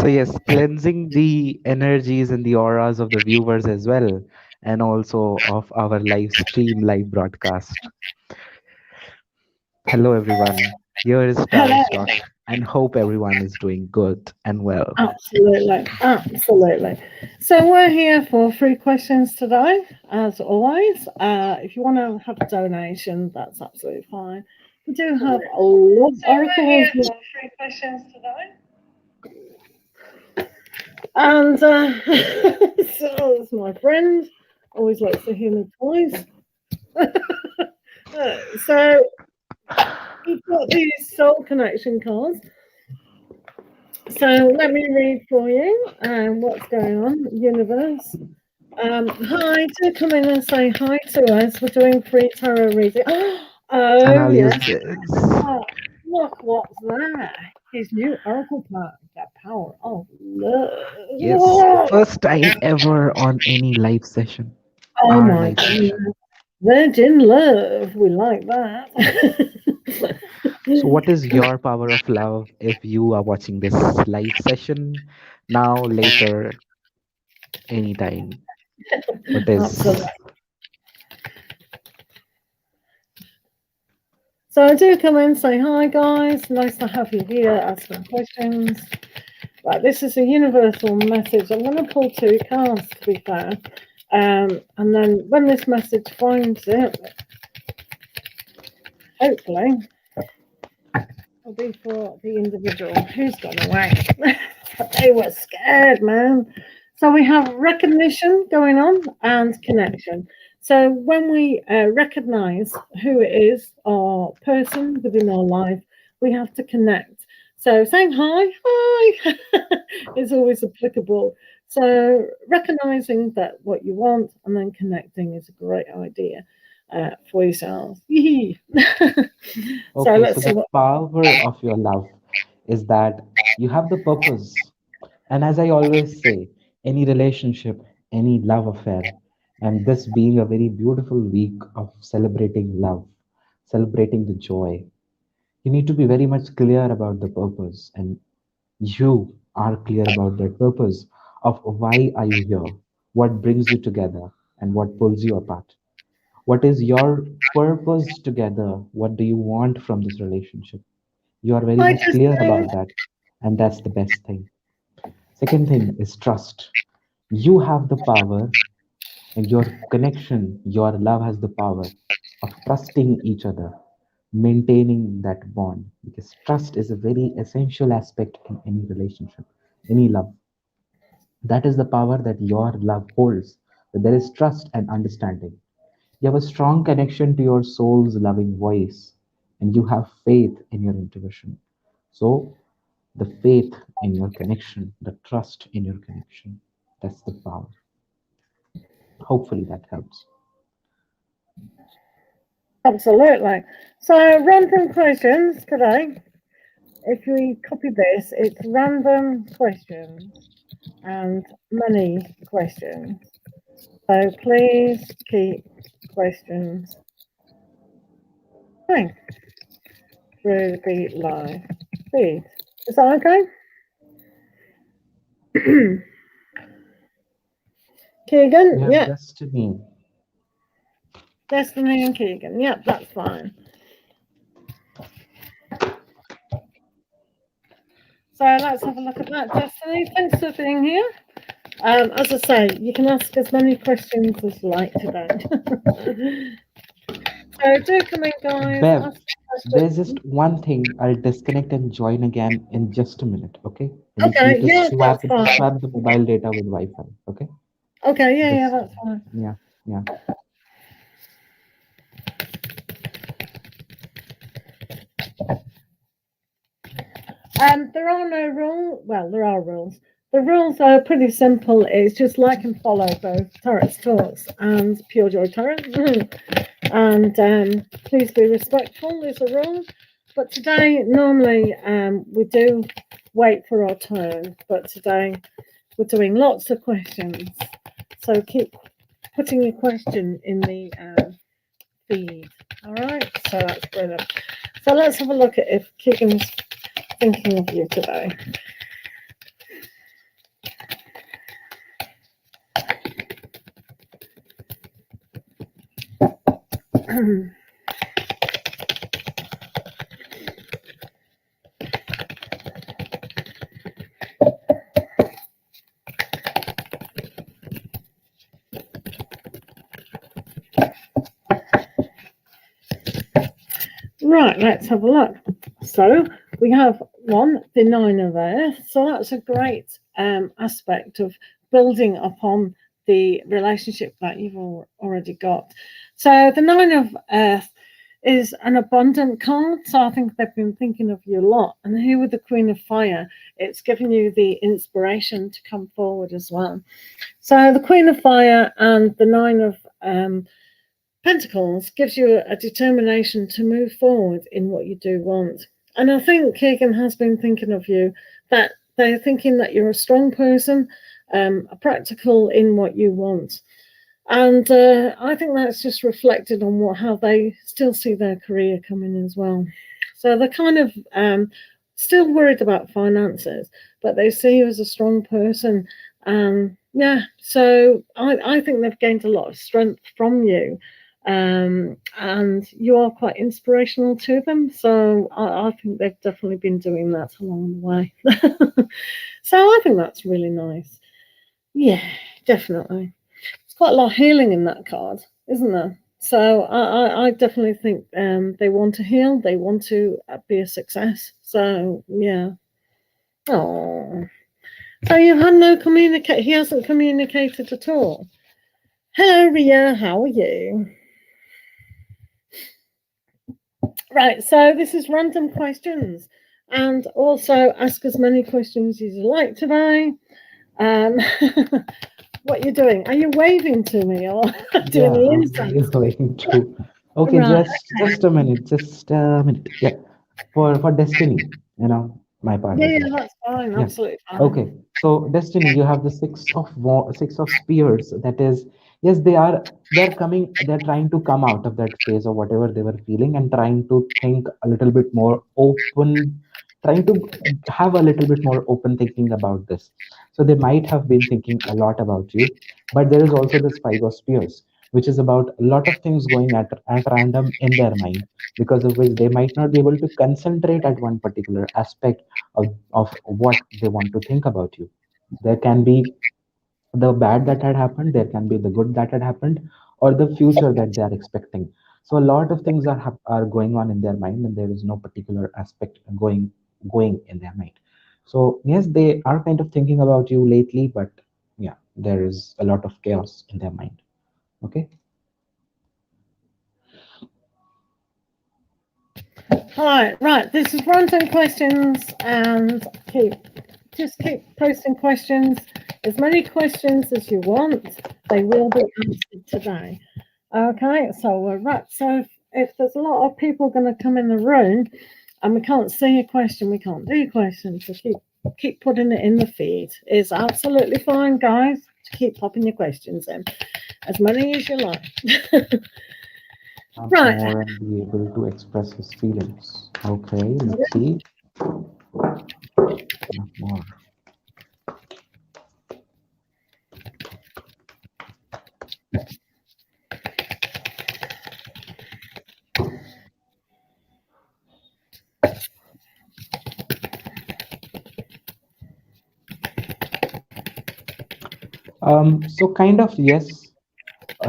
So yes, cleansing the energies and the auras of the viewers as well, and also of our live stream, live broadcast. Hello everyone. Here is Hello. Taro's Talk, and hope everyone is doing good and well. Absolutely, absolutely. So we're here for 3 questions today, as always. If you want to have a donation, that's absolutely fine. We do have a lot of oracles, 3 questions today. and so it's my friend. Always likes to hear me twice. So we've got these soul connection cards. So let me read for you what's going on, universe. Hi, do come in and say hi to us. We're doing free tarot reading. And Oh, I'll use yes. this. Oh, look what's that. His new oracle card, the power of love. Yes, Whoa. first time ever on any live session. Oh Our my live goodness. session. Virgin love. We like that. So, what is your power of love if you are watching this live session now, later, anytime? What is? Absolutely. So do come in, say hi, guys. Nice to have you here. Ask some questions. Right, this is a universal message. I'm going to pull 2 cards, to be fair. And then when this message finds it, hopefully, it'll be for the individual who's gone away. They were scared, man. So we have recognition going on and connection. So when we recognize who it is, our person within our life, we have to connect. So saying hi is always applicable. So recognizing that what you want and then connecting is a great idea for yourselves. So Okay, so let's see the what. power of your love is that you have the purpose. And as I always say, any relationship, any love affair, and this being a very beautiful week of celebrating love, celebrating the joy, you need to be very much clear about the purpose. And you are clear about that purpose of why are you here, what brings you together, and what pulls you apart. What is your purpose together? What do you want from this relationship? You are very I much just clear think about that, and that's the best thing. Second thing is trust. You have the power, and your connection, your love has the power of trusting each other, maintaining that bond. Because trust is a very essential aspect in any relationship, any love. That is the power that your love holds. That there is trust and understanding. You have a strong connection to your soul's loving voice, and you have faith in your intuition. So, the faith in your connection, the trust in your connection, that's the power. Hopefully, that helps. absolutely. So random questions today. If we copy this, it's random questions and money questions. So please keep questions coming through the live feed. Is that okay? You Keegan, have yeah. destiny. Destiny and Keegan, yep, that's fine. So let's have a look at that, Destiny. Thanks for being here. As I say, you can ask as many questions as you like today. So do come in, guys. Bev, Ask there's questions. just one thing. I'll disconnect and join again in just a minute, okay? I just Okay, need to yeah, that's fine. swap the mobile data with Wi-Fi, okay? Okay, yeah, Just that's fine. yeah, yeah. There are no rules. Well, there are rules. The rules are pretty simple. It's just like and follow both Tarot's Talks and Pure Joy Tarot. And please be respectful is a rule. But today, normally, we do wait for our turn. But today, we're doing lots of questions. So keep putting your question in the feed. All right. So that's brilliant. So let's have a look at if Keegan's thinking of you today. Right, let's have a look. So we have one, the Nine of Earth. So that's a great aspect of building upon the relationship that you've already got. So the Nine of Earth is an abundant card. So I think they've been thinking of you a lot. And here with the Queen of Fire, it's giving you the inspiration to come forward as well. So the Queen of Fire and the Nine of Pentacles gives you a determination to move forward in what you do want. And I think Keegan has been thinking of you, that they're thinking that you're a strong person, practical in what you want. And I think that's just reflected on how they still see their career coming as well. So they're kind of still worried about finances, but they see you as a strong person. Yeah, so I think they've gained a lot of strength from you. And you are quite inspirational to them. So I think they've definitely been doing that along the way. So I think that's really nice. Yeah, definitely. There's quite a lot of healing in that card, isn't there? So I definitely think they want to heal. They want to be a success. So yeah. Oh. So you had no communicate. He hasn't communicated at all. Hello, Ria. How are you? Right. So this is random questions, and also ask as many questions as you like today. Um, what you're doing? Are you waving to me or doing Yeah, the I'm insights? going to. Okay, Right. just a minute, just a minute. Yeah, for Destiny, my part Yeah, as yeah, well. that's fine. Yeah. Absolutely Okay. fine. So Destiny, you have the six of spears. That is, yes, they're coming. They're trying to come out of that phase of whatever they were feeling and trying to think a little bit more open, trying to have a little bit more open thinking about this. So they might have been thinking a lot about you, but there is also this five of spears, which is about a lot of things going at random in their mind, because of which they might not be able to concentrate at one particular aspect of what they want to think about you. There can be the bad that had happened, there can be the good that had happened, or the future that they are expecting. So a lot of things are going on in their mind, and there is no particular aspect going in their mind. So yes, they are kind of thinking about you lately, but yeah, there is a lot of chaos in their mind. Okay. Right, right. This is random questions, and keep posting questions. As many questions as you want. They will be answered today. Okay, so we're right. So if there's a lot of people going to come in the room, and we can't see a question, we can't do questions. So keep putting it in the feed. It's absolutely fine, guys. To keep popping your questions in, as many as you like. Have Right. more and be able to express his feelings. Okay, let's see. Have more. So kind of yes,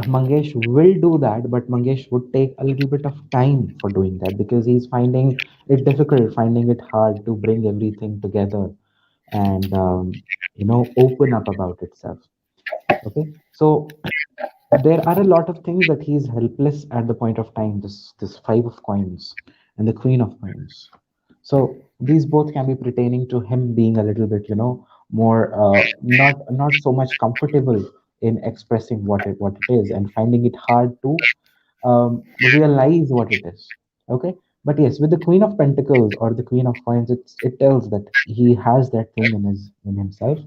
Mangesh will do that, but Mangesh would take a little bit of time for doing that because he's finding it difficult, finding it hard to bring everything together and open up about itself. Okay, so there are a lot of things that he's helpless at the point of time. This five of coins and the queen of coins. So these both can be pertaining to him being a little bit, more not so much comfortable in expressing what it is and finding it hard to realize what it is. Okay, but yes, with the Queen of Pentacles or the Queen of Coins, it tells that he has that thing in himself,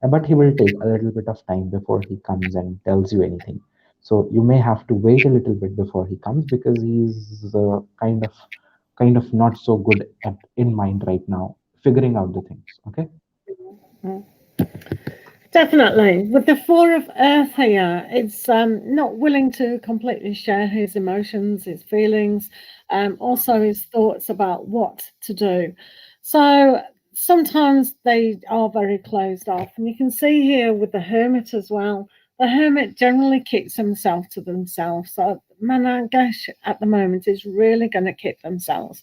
but he will take a little bit of time before he comes and tells you anything. So you may have to wait a little bit before he comes because he's kind of not so good in mind right now figuring out the things. Okay. Mm. Definitely. With the Four of Earth here, it's not willing to completely share his emotions, his feelings, also his thoughts about what to do. So sometimes they are very closed off. And you can see here with the Hermit as well. The Hermit generally keeps himself to themselves. So Managash at the moment is really going to keep themselves.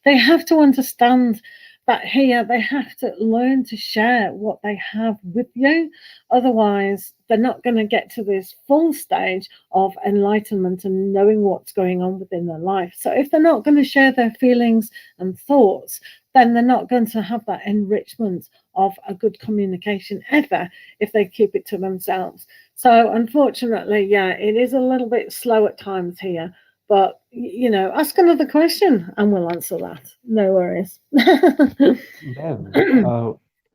They have to understand that here they have to learn to share what they have with you. Otherwise, they're not going to get to this full stage of enlightenment and knowing what's going on within their life. So, if they're not going to share their feelings and thoughts, then they're not going to have that enrichment of a good communication ever if they keep it to themselves. So, unfortunately, yeah, it is a little bit slow at times here. But ask another question and we'll answer that. No worries. Dev,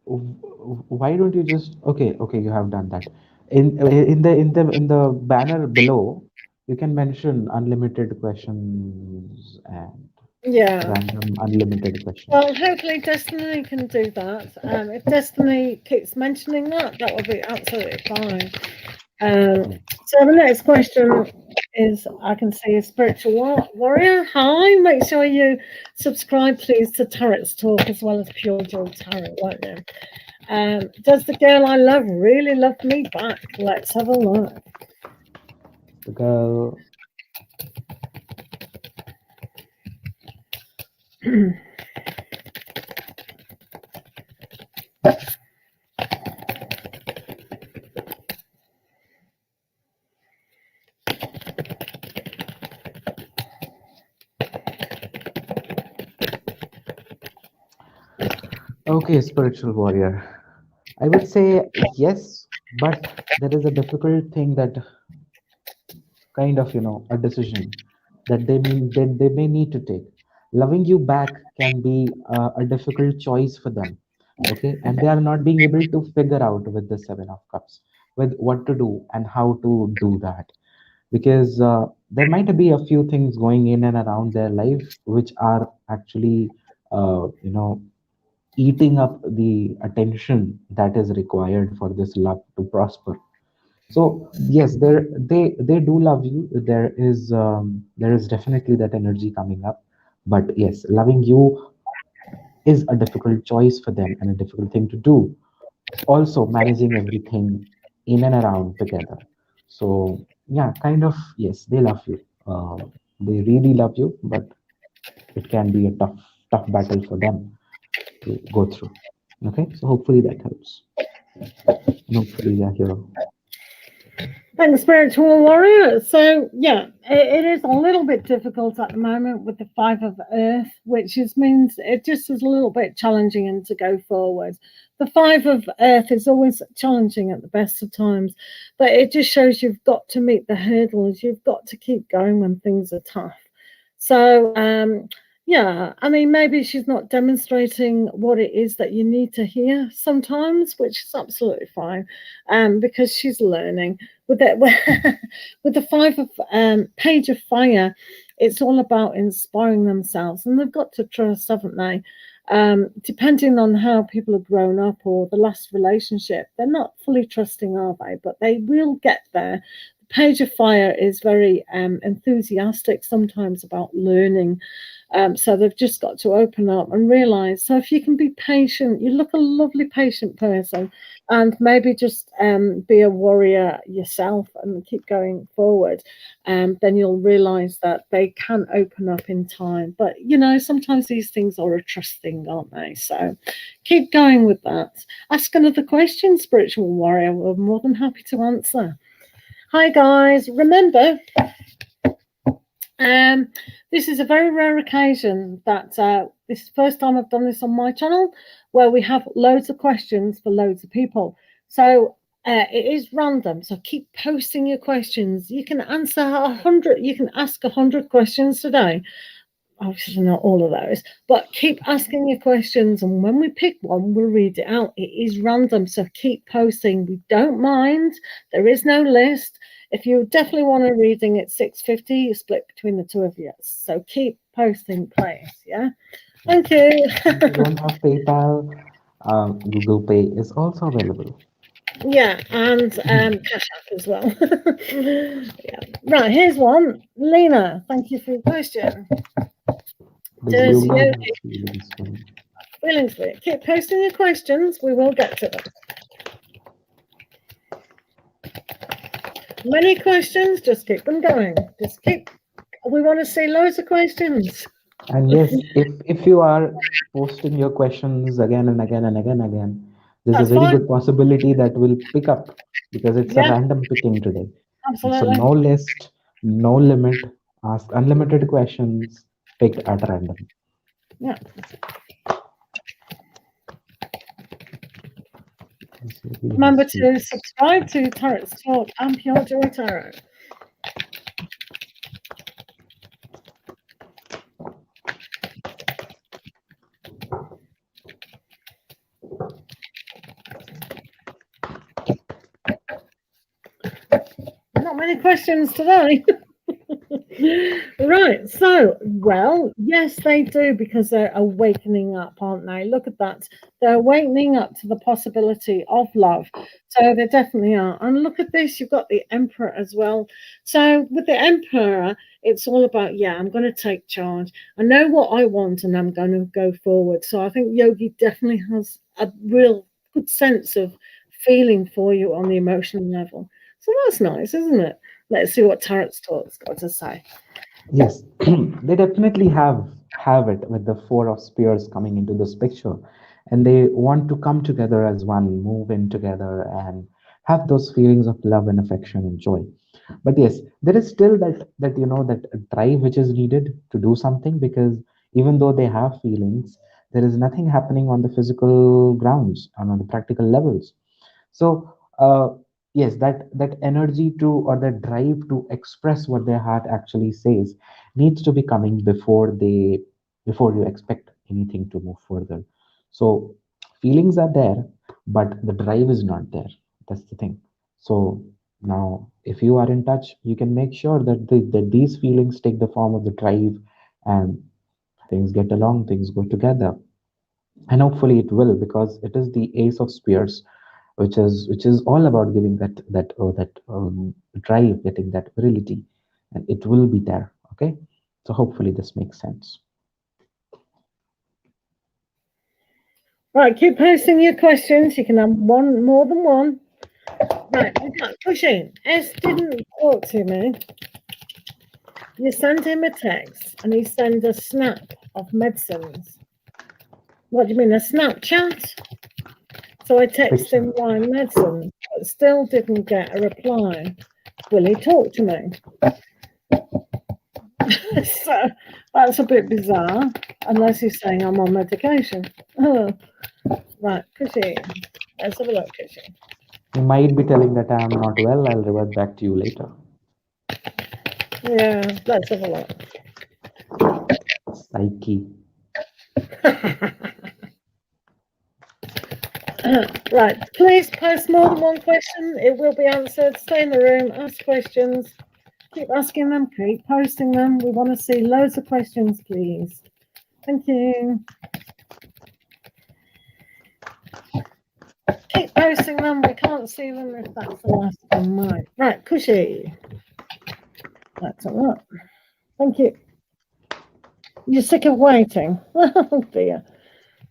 why don't you just okay, you have done that. In the banner below, you can mention unlimited questions and Yeah. random unlimited questions. Well, hopefully Destiny can do that. If Destiny keeps mentioning that, that will be absolutely fine. Yeah. So the next question is, I can see a spiritual warrior. Hi, make sure you subscribe, please, to Tarot's Talk as well as Pure Joy Tarot, won't you? Does the girl I love really love me back? Let's have a look. The girl. Okay, spiritual warrior. I would say yes, but there is a difficult thing that kind of, a decision that they may need to take. Loving you back can be a difficult choice for them. Okay, and they are not being able to figure out with the Seven of Cups with what to do and how to do that, because there might be a few things going in and around their life which are actually eating up the attention that is required for this love to prosper. So yes, they do love you. There is definitely that energy coming up, but yes, loving you is a difficult choice for them and a difficult thing to do. Also managing everything in and around together. So yeah, kind of, yes, they love you. They really love you, but it can be a tough battle for them to go through. Okay, so hopefully that helps. And hopefully they are here. Thanks, spiritual warrior. So yeah, it is a little bit difficult at the moment with the Five of Earth, which means it just is a little bit challenging and to go forward. The Five of Earth is always challenging at the best of times, but it just shows you've got to meet the hurdles. You've got to keep going when things are tough. So yeah, I mean, maybe she's not demonstrating what it is that you need to hear sometimes, which is absolutely fine, because she's learning. With it, with the Five of Page of Fire, it's all about inspiring themselves, and they've got to trust, haven't they? Depending on how people have grown up or the last relationship, they're not fully trusting, are they? But they will get there. The Page of Fire is very enthusiastic sometimes about learning. So they've just got to open up and realize. So if you can be patient, you look a lovely patient person, and maybe just be a warrior yourself and keep going forward, then you'll realize that they can open up in time. But sometimes these things are a trust thing, aren't they? So keep going with that. Ask another question, spiritual warrior. We're more than happy to answer. Hi guys, remember um, this is a very rare occasion that this is the first time I've done this on my channel, where we have loads of questions for loads of people. So it is random. So keep posting your questions. You can answer 100. You can ask 100 questions today. Obviously not all of those, but keep asking your questions, and when we pick one, we'll read it out. It is random, so keep posting. We don't mind. There is no list. If you definitely want a reading at 650, you split between the two of you. So keep posting, please. Yeah. Thank you. If you don't have PayPal, Google Pay is also available. Yeah, and Cash App as well. Yeah. Right, here's one. Lena, thank you for your question. Does Does yogi yoga have feelings for me? feelings for it? Keep posting your questions. We will get to them. Many questions, just keep them going. Just keep. We want to see loads of questions. And yes, if you are posting your questions again and again and again, there's a That's very fine. good possibility that will pick up because it's a Yeah, random picking today. So absolutely. no list, no limit, ask unlimited questions picked at random. Yeah. Does yogi Remember has to feelings? subscribe to Tarot's Talk and Pure Joy Tarot. Not many questions today. Right, so, well, yes, they do because they're awakening up, aren't they? Look at that. They're awakening up to the possibility of love. So they definitely are. And look at this, you've got the Emperor as well. So with the Emperor, it's all about, yeah, I'm going to take charge. I know what I want and I'm going to go forward. So I think Yogi definitely has a real good sense of feeling for you on the emotional level. So that's nice, isn't it? Let's see what Tarot's Talk's got to say. Yes, they definitely have it with the four of spears coming into this picture, and they want to come together as one, move in together, and have those feelings of love and affection and joy. But yes, there is still that that drive which is needed to do something because even though they have feelings, there is nothing happening on the physical grounds and on the practical levels. So yes, that energy to or that drive to express what their heart actually says needs to be coming before you expect anything to move further. So feelings are there, but the drive is not there. That's the thing. So now, if you are in touch, you can make sure that these feelings take the form of the drive, and things get along, things go together, and hopefully it will because it is the ace of spears, which is all about giving that drive, getting that virility, and it will be there. Okay, so hopefully this makes sense. Right, keep posting your questions. You can have one more than one. Right, we got pushing. S didn't talk to me. You sent him a text and he sent a snap of medicines. What do you mean, a Snapchat? So I texted Picture. him why medicine, but still didn't get a reply. Will he talk to me? So that's a bit bizarre, unless he's saying I'm on medication. Oh, right, Cushy. Let's have a look, Cushy. You might be telling that I am not well. I'll revert back to you later. Yeah, let's have a look. Psyche. Right, please post more than one question. It will be answered. Stay in the room, ask questions. Keep asking them, keep posting them. We want to see loads of questions, please. Thank you. Keep posting them. We can't see them if that's the last one. Right, Cushy. That's a lot. Thank you. You're sick of waiting. Oh dear.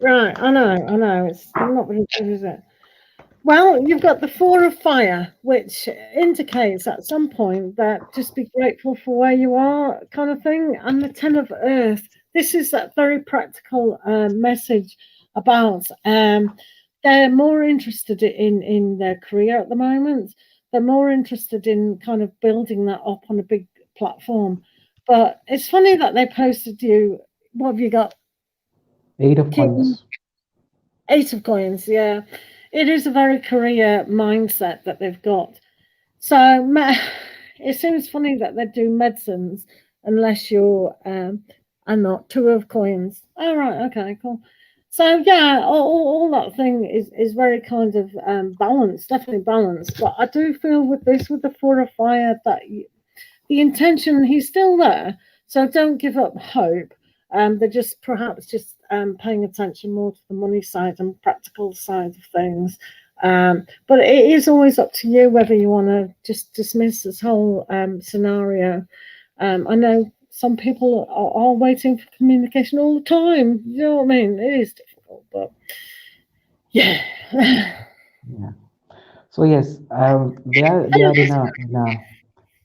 Right, I know. It's not really good, is it? Well, you've got the Four of Fire, which indicates at some point that just be grateful for where you are, kind of thing. And the Ten of Earth. This is that very practical message about they're more interested in their career at the moment. They're more interested in kind of building that up on a big platform. But it's funny that they posted you. What have you got? Eight of King, coins. Eight of Coins. Yeah, it is a very career mindset that they've got. So it seems funny that they do medicines unless you're and not Two of Coins. Oh right, okay, cool. So yeah, all that thing is very kind of balanced, definitely balanced. But I do feel with this, with the Four of Fire, that the intention he's still there. So don't give up hope. They're just perhaps just paying attention more to the money side and practical side of things. But it is always up to you whether you want to just dismiss this whole scenario. I know some people are waiting for communication all the time. You know what I mean? It is difficult, but yeah. Yeah. So yes, they are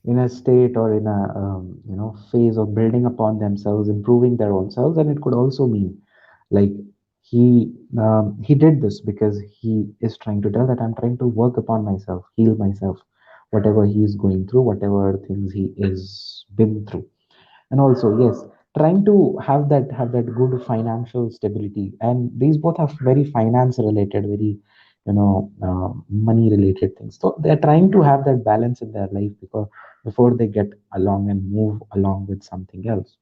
in a state or in a phase of building upon themselves, improving their own selves, and it could also mean like he did this because he is trying to tell that I'm trying to work upon myself, heal myself, whatever he is going through, whatever things he is been through. And also yes, trying to have that good financial stability, and these both have very finance related, very money related things, so they're trying to have that balance in their life because before they get along and move along with something else.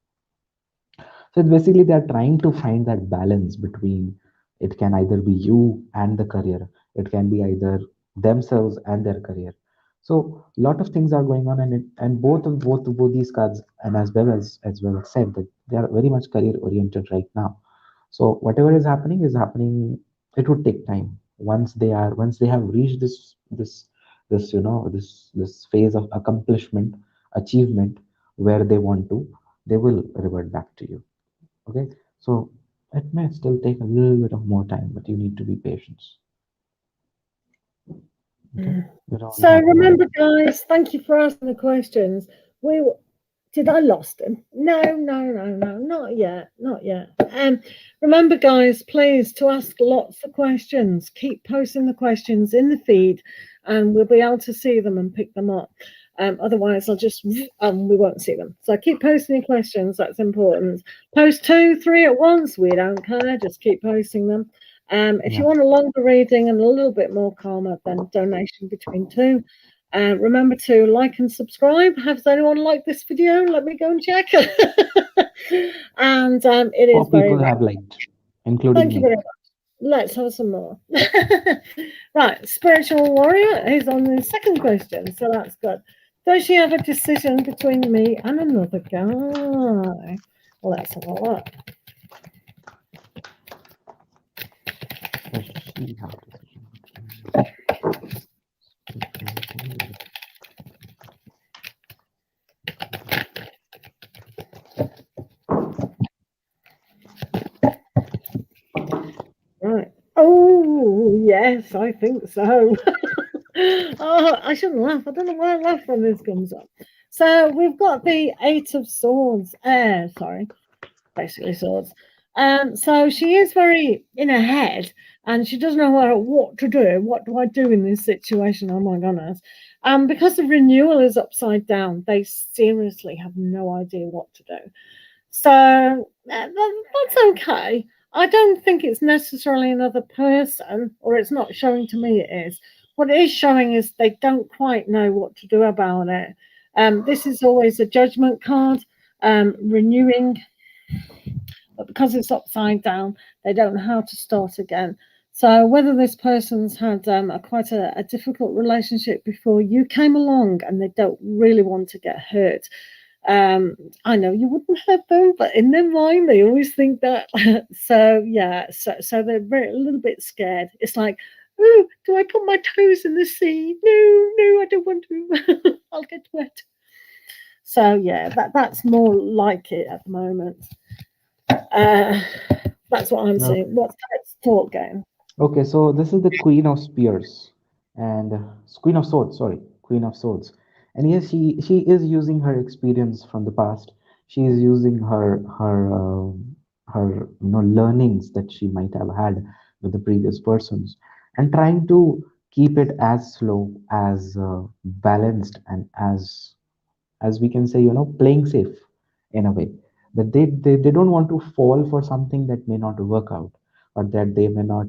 So it's basically they're trying to find that balance between, it can either be you and the career, it can be either themselves and their career. So a lot of things are going on, and both these cards, and as well said that they are very much career oriented right now. So whatever is happening. It would take time. Once they have reached this phase of accomplishment, achievement, where they want to, they will revert back to you. Okay, so it may still take a little bit of more time, but you need to be patient. Okay, you don't So have to. remember, guys, thank you for asking the questions. We did I lost him? No, no, no, no, not yet, not yet. Remember, guys, please to ask lots of questions. Keep posting the questions in the feed, and we'll be able to see them and pick them up. Otherwise, I'll just we won't see them. So keep posting your questions. That's important. Post 2, 3 at once. We don't care. Just keep posting them. If Yeah. you want a longer reading and a little bit more calmer, then donation between two. Remember to like and subscribe. Has anyone liked this video? Let me go and check. And it is Four very people rare. have liked, including Thank you me. very much. Let's have some more. Right, spiritual warrior is on the second question, so that's good. Does she have a decision between me and another guy? Let's have a look. Does she have decision between spiritual warrior? Right. Oh, yes, I think so. Oh, I shouldn't laugh. I don't know why I laugh when this comes up. So we've got the Eight of Swords. Sorry, basically swords. So she is very in her head, and she doesn't know what to do. What do I do in this situation? Oh my goodness! Because the renewal is upside down, they seriously have no idea what to do. So that's okay. I don't think it's necessarily another person, or it's not showing to me it is. What it is showing is they don't quite know what to do about it. This is always a judgment card, renewing, but because it's upside down, they don't know how to start again. So whether this person's had quite a difficult relationship before you came along and they don't really want to get hurt, I know you wouldn't hurt them, but in their mind, they always think that. So yeah, so they're a little bit scared. It's like, oh, do I put my toes in the sea? No, no, I don't want to. I'll get wet. So yeah, that's more like it at the moment. Uh, that's what I'm Okay. saying. What's that thought game? Okay, so this is the Queen of Spears and Queen of Swords. Sorry, Queen of Swords. And yes, she is using her experience from the past. She is using her learnings that she might have had with the previous persons, and trying to keep it as slow, as balanced, and as we can say, playing safe in a way, that they don't want to fall for something that may not work out, or that they may not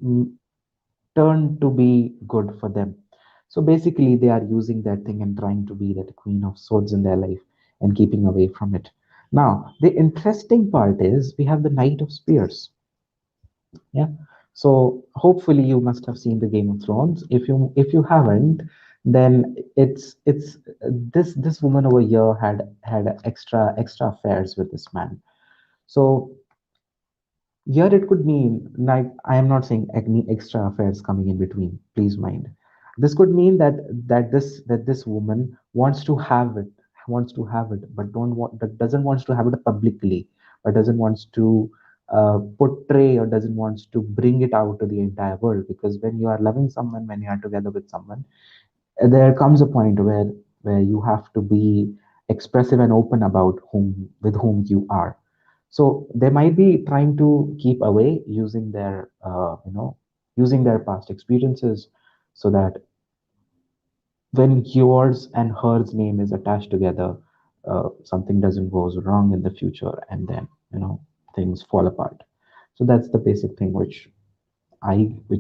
mm, turn to be good for them. So basically, they are using that thing and trying to be that Queen of Swords in their life and keeping away from it. Now, the interesting part is we have the Knight of Spears. Yeah. So hopefully you must have seen the Game of Thrones. If you haven't, then it's this woman over here had extra affairs with this man. So Here it could mean, like, I am not saying any extra affairs coming in between. Please mind. This could mean that this woman wants to have it, but don't want that doesn't wants to have it publicly, or doesn't wants to portray, or doesn't wants to bring it out to the entire world. Because when you are loving someone, when you are together with someone, there comes a point where you have to be expressive and open about whom you are. So they might be trying to keep away, using their past experiences, so that when yours and hers name is attached together, something doesn't goes wrong in the future, and then things fall apart. So that's the basic thing which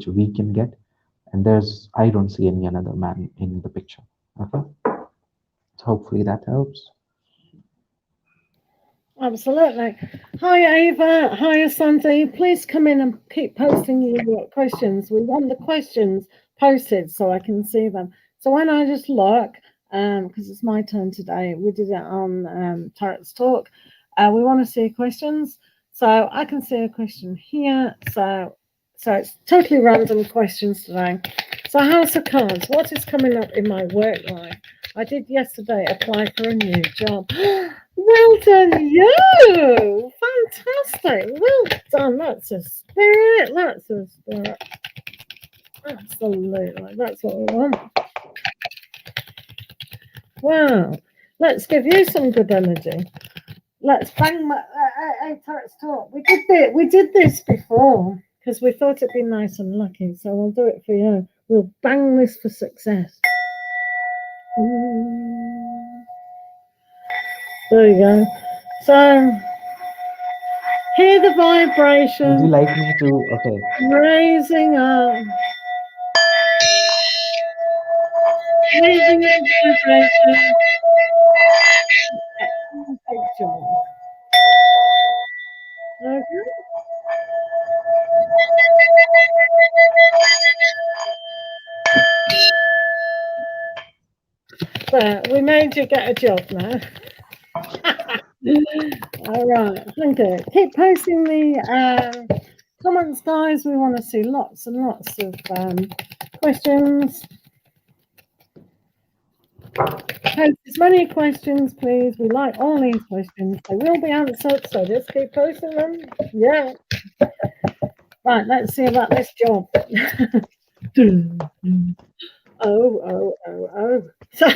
we can get. And I don't see any another man in the picture. Okay, so hopefully that helps. Absolutely. Hi, Ava. Hi, Sandy. Please come in and keep posting your questions. We want the questions posted so I can see them. So when I just look, because it's my turn today, we did it on Tarot's Talk. We want to see questions. So I can see a question here. So it's totally random questions today. So House of Cards, what is coming up in my work life? I did yesterday apply for a new job. Well done, you! Fantastic. Well done. That's a spirit. That's a spirit. Absolutely. That's what we want. Wow. Let's give you some good energy. Let's bang my Tarot's talk. We did this before because we thought it'd be nice and lucky. So we'll do it for you. We'll bang this for success. Mm. There you go. So hear the Would you vibration like me to? Okay. raising up, raising the vibration. Take joy. Okay. There, we made you get a job now. All right, thank you. Keep posting the comments, guys. We want to see lots and lots of questions. Post as many questions, please. We like all these questions. They will be answered, so just keep posting them. Yeah. Right, let's see about this job. Oh. So,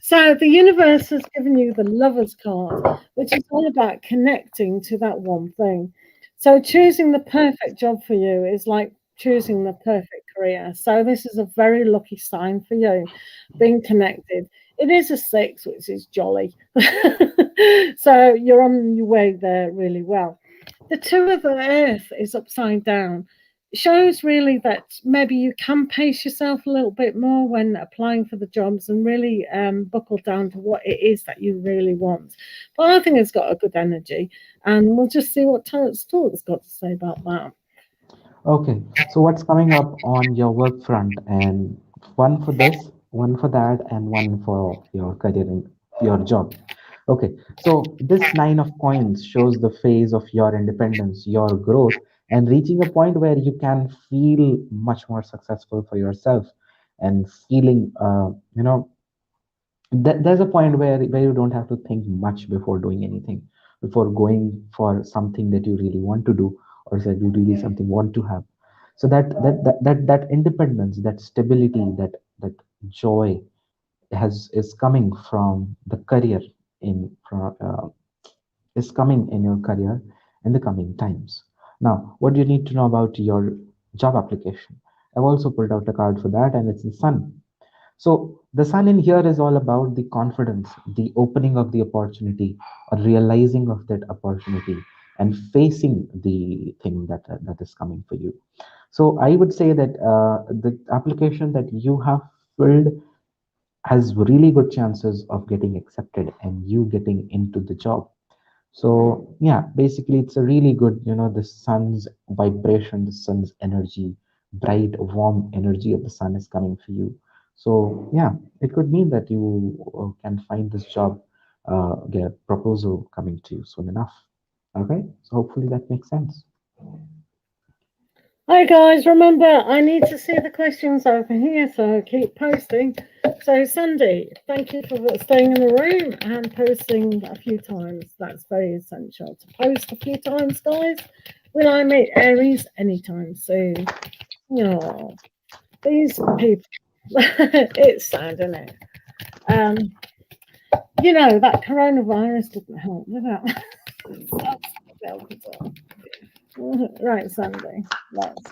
so the universe has given you the lover's card, which is all about connecting to that one thing. So choosing the perfect job for you is like choosing the perfect career. So this is a very lucky sign for you, being connected. It is a six, which is jolly. So you're on your way there really well. The two of the earth is upside down, shows really that maybe you can pace yourself a little bit more when applying for the jobs and really buckle down to what it is that you really want. But I think it's got a good energy, and we'll just see what Tarot's Talk's got to say about that. Okay, so what's coming up on your work front? And one for this, one for that, and one for your career and your job. Okay, so this nine of coins shows the phase of your independence, your growth, and reaching a point where you can feel much more successful for yourself, and feeling, there's a point where you don't have to think much before doing anything, before going for something that you really want to do, or that you really something want to have. So that independence, that stability, that joy is coming from the career, in from is coming in your career in the coming times. Now, what do you need to know about your job application? I've also pulled out a card for that, and it's the sun. So the sun in here is all about the confidence, the opening of the opportunity, or realizing of that opportunity, and facing the thing that is coming for you. So I would say that the application that you have filled has really good chances of getting accepted and you getting into the job. So yeah, basically it's a really good, the sun's vibration, the sun's energy, bright, warm energy of the sun is coming for you. So yeah, it could mean that you can find this job, get a proposal coming to you soon enough. Okay, so hopefully that makes sense. Hi guys, remember I need to see the questions over here, so keep posting. So Sandy, thank you for staying in the room and posting a few times. That's very essential to post a few times, guys. Will I meet Aries anytime soon? No, these people. It's sad, isn't it? Um, that coronavirus didn't help, did it? Right, Sandy. Let's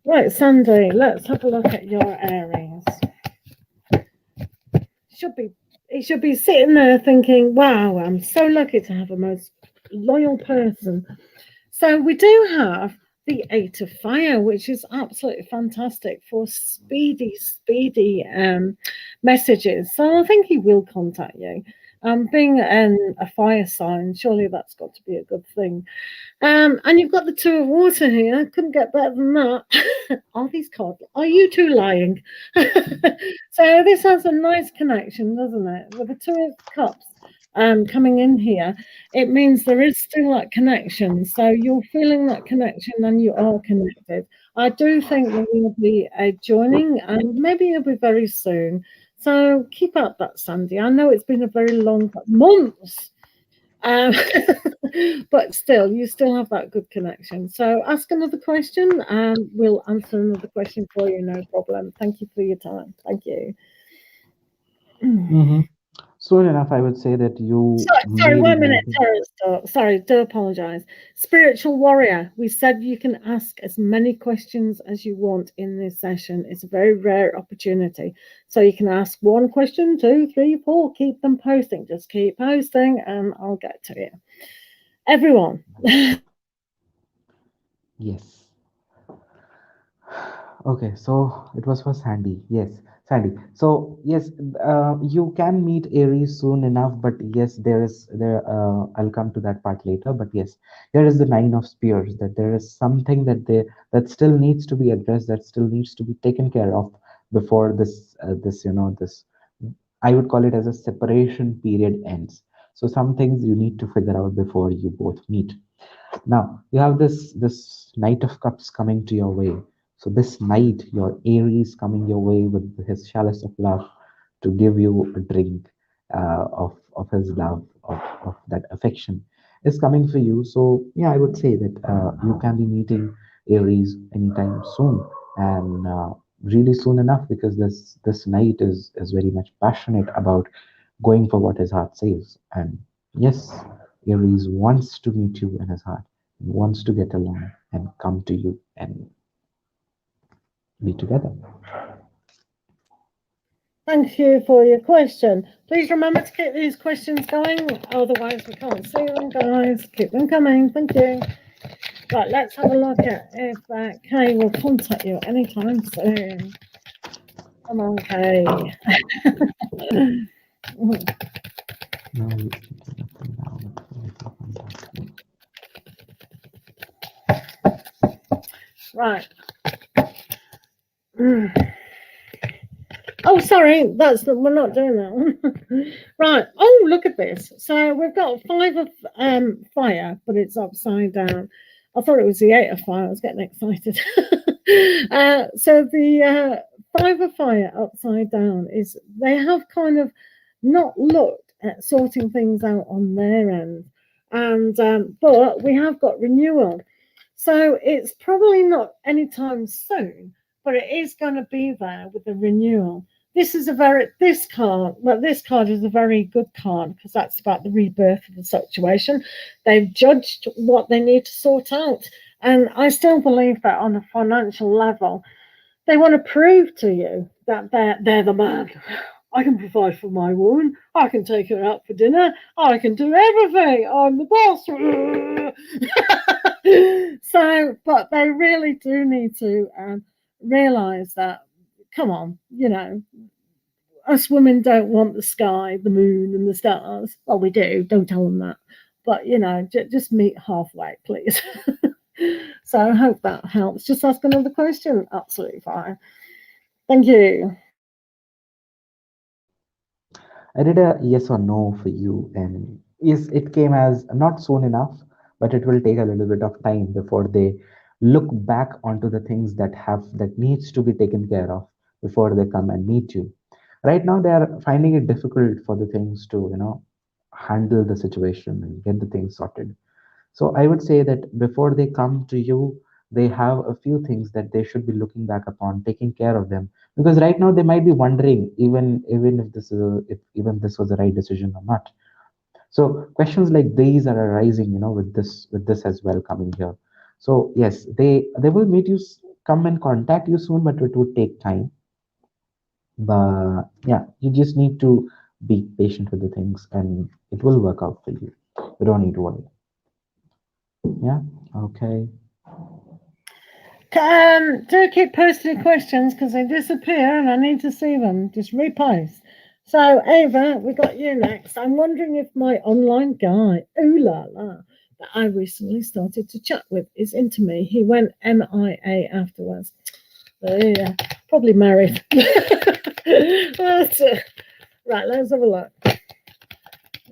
Right, Sandy, let's have a look at your Aries. Should be He should be sitting there thinking, wow, I'm so lucky to have a most loyal person. So we do have the Eight of Fire, which is absolutely fantastic for speedy messages. So I think he will contact you. Being a fire sign, surely that's got to be a good thing. And you've got the Two of Water here. Couldn't get better than that. Are these cards? Are you two lying? So this has a nice connection, doesn't it? With the Two of Cups coming in here, it means there is still that connection. So you're feeling that connection and you are connected. I do think there will be a joining and maybe it'll be very soon. So keep up that, Sandy. I know it's been a very long months. Um, but still, you still have that good connection. So ask another question and we'll answer another question for you, no problem. Thank you for your time. Thank you. Hmm. Soon enough, I would say that you Sorry, may be 1 minute, meeting. Terrence. Sorry, do apologize. Spiritual warrior, we said you can ask as many questions as you want in this session. It's a very rare opportunity. So you can ask one question, two, three, four, keep them posting. Just keep posting and I'll get to you. Everyone. Yes. Okay, so it was for Sandy. Yes, Sandy. So yes, you can meet Aries soon enough, but yes, there is there. I'll come to that part later. But yes, here is the Nine of Spears. That there is something that still needs to be addressed, that still needs to be taken care of before this this I would call it as a separation period ends. So some things you need to figure out before you both meet. Now you have this Knight of Cups coming to your way. So this knight, your Aries, coming your way with his chalice of love to give you a drink of his love, of that affection, is coming for you. So yeah, I would say that you can be meeting Aries anytime soon, and really soon enough, because this knight is very much passionate about going for what his heart says. And yes, Aries wants to meet you in his heart, wants to get along and come to you and be together. Thank you for your question. Please remember to keep these questions going, otherwise we can't see them, guys. Keep them coming. Thank you. Right, let's have a look at if Kay will contact you anytime soon. Come on, Kay. Now you can turn up and down if Right. Oh, sorry, we're not doing that one. Right. Oh, look at this. So we've got 5 of fire, but it's upside down. I thought it was the 8 of fire. I was getting excited. So the 5 of fire upside down is they have kind of not looked at sorting things out on their end, and but we have got renewal. So it's probably not anytime soon, but it is going to be there with the renewal. This card is a very good card because that's about the rebirth of the situation. They've judged what they need to sort out, and I still believe that on a financial level, they want to prove to you that they're the man. I can provide for my woman. I can take her out for dinner. I can do everything. I'm the boss. So, but they really do need to realize that, come on, us women don't want the sky, the moon, and the stars. Well, we do. Don't tell them that. But just meet halfway, please. So I hope that helps. Just ask another question. Absolutely fine. Thank you. I did a yes or no for you, and yes, it came as not soon enough, but it will take a little bit of time before they look back onto the things that needs to be taken care of before they come and meet you. Right now, they are finding it difficult for the things to handle the situation and get the things sorted. So I would say that before they come to you, they have a few things that they should be looking back upon, taking care of them. Because right now they might be wondering, even if if even this was the right decision or not. So questions like these are arising, with this as well coming here. So yes, they will meet you, come and contact you soon, but it would take time. But yeah, you just need to be patient with the things, and it will work out for you. You don't need to worry. Yeah. Okay. Do keep posting questions because they disappear and I need to see them. Just repost. So, Ava, we got you next. I'm wondering if my online guy, ooh la la, that I recently started to chat with is into me. He went MIA afterwards. Yeah, probably married. Right, let's have a look.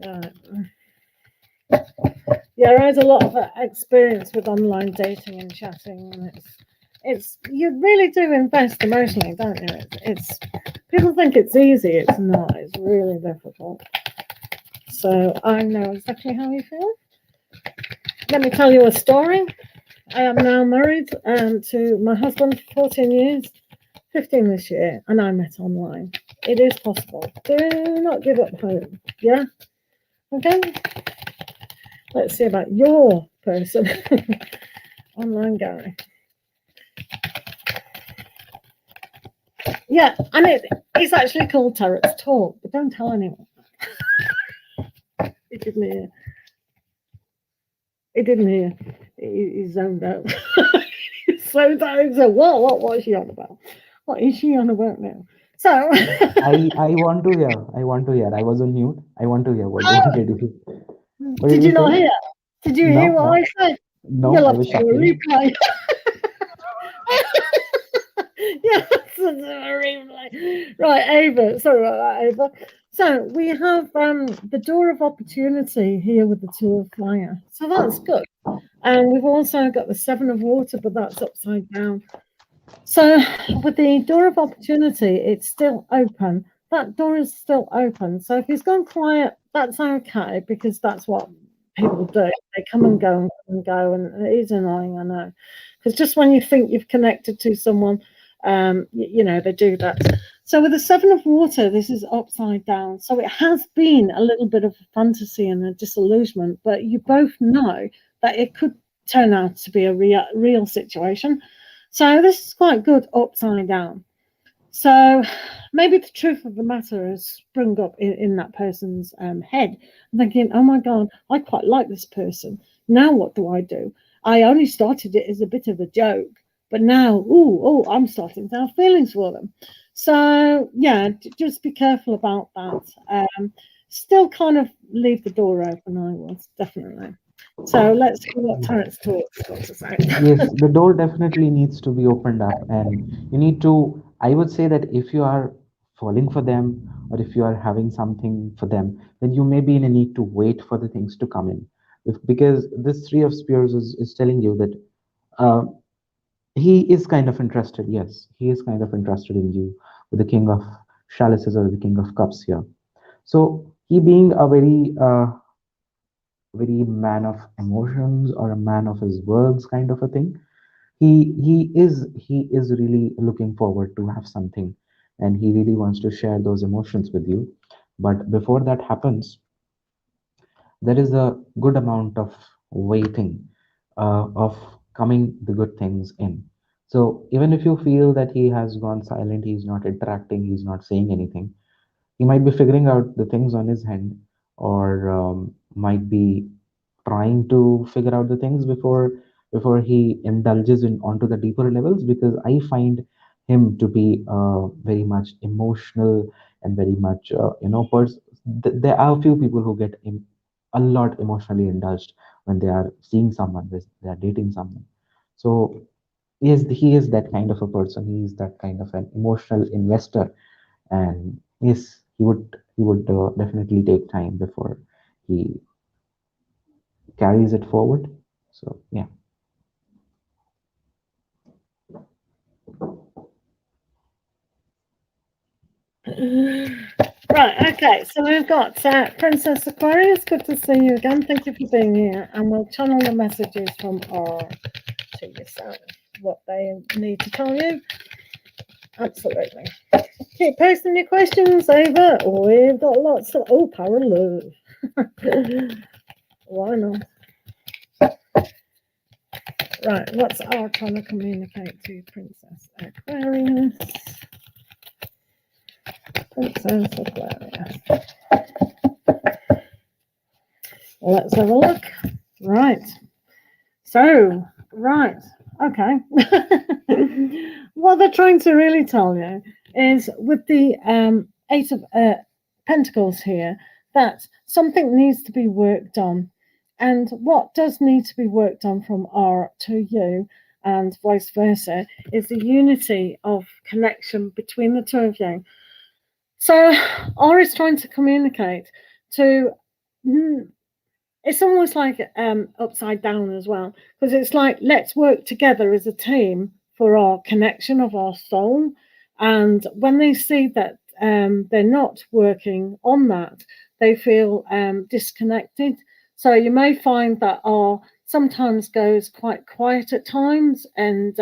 Right. Yeah, I had a lot of experience with online dating and chatting, and it's you really do invest emotionally, don't you? It's people think it's easy. It's not. It's really difficult. So I know exactly how you feel. Let me tell you a story. I am now married to my husband for 14 years, 15 this year, and I met online. It is possible. Do not give up hope. Yeah? Okay? Let's see about your person. Online guy. Yeah, and it's actually called Tarot's Talk, but don't tell anyone. He didn't hear. He didn't hear. He zoned out. He zoned out. He said, what is she on about? What is she on about now? So, I want to hear. I want to hear. I was on mute. I want to hear what did you what did did you you not say? hear? Did you hear No, what I no, said? no. You'll I have was to do a chuckling. replay. Yes, a replay. Right, Ava. Sorry about that, Ava. So we have the door of opportunity here with the two of fire. So that's good. And we've also got the seven of water, but that's upside down. So with the door of opportunity, it's still open. That door is still open. So if he's gone quiet, that's okay because that's what people do. They come and go, and it is annoying, I know. Because just when you think you've connected to someone, they do that. So with the seven of water, this is upside down. So it has been a little bit of a fantasy and a disillusionment, but you both know that it could turn out to be a real situation. So this is quite good upside down. So maybe the truth of the matter has sprung up in that person's head, thinking, "Oh my God, I quite like this person. Now what do I do? I only started it as a bit of a joke, but now, I'm starting to have feelings for them." So yeah, just be careful about that. Still, kind of leave the door open. I was definitely. So let's see what Tarot's Talk's got to say. Yes, the door definitely needs to be opened up, and you need to. I would say that if you are falling for them, or if you are having something for them, then you may be in a need to wait for the things to come in. Because this Three of Spears is telling you that uh, he is kind of interested. Yes, he is kind of interested in you with the King of Chalices or the King of Cups here. So he being a very man of emotions or a man of his words kind of a thing, he is really looking forward to have something, and he really wants to share those emotions with you. But before that happens, there is a good amount of waiting, of coming the good things in. So even if you feel that he has gone silent, he's not interacting, he's not saying anything, he might be figuring out the things on his hand, or might be trying to figure out the things before before he indulges in onto the deeper levels, because I find him to be very much emotional and very much there are a few people who get a lot emotionally indulged when they are seeing someone, when they are dating someone. So yes, he is that kind of a person. He is that kind of an emotional investor, and yes, he would definitely take time before he carries it forward. So yeah. Right, okay, so we've got Princess Aquarius. Good to see you again. Thank you for being here. And we'll channel the messages from R to yourself, what they need to tell you. Absolutely. Keep posting your questions over. We've got lots of. Oh, power love. Why not? Right, what's R trying to communicate to Princess Aquarius? Princess Aquarius. Let's have a look. Right. So, right. Okay. What they're trying to really tell you is with the Eight of Pentacles here that something needs to be worked on. And what does need to be worked on from R to you and vice versa is the unity of connection between the two of you. So R is trying to communicate to it's almost like upside down as well, because it's like let's work together as a team for our connection of our soul. And when they see that they're not working on that, they feel disconnected. So you may find that our sometimes goes quite quiet at times, and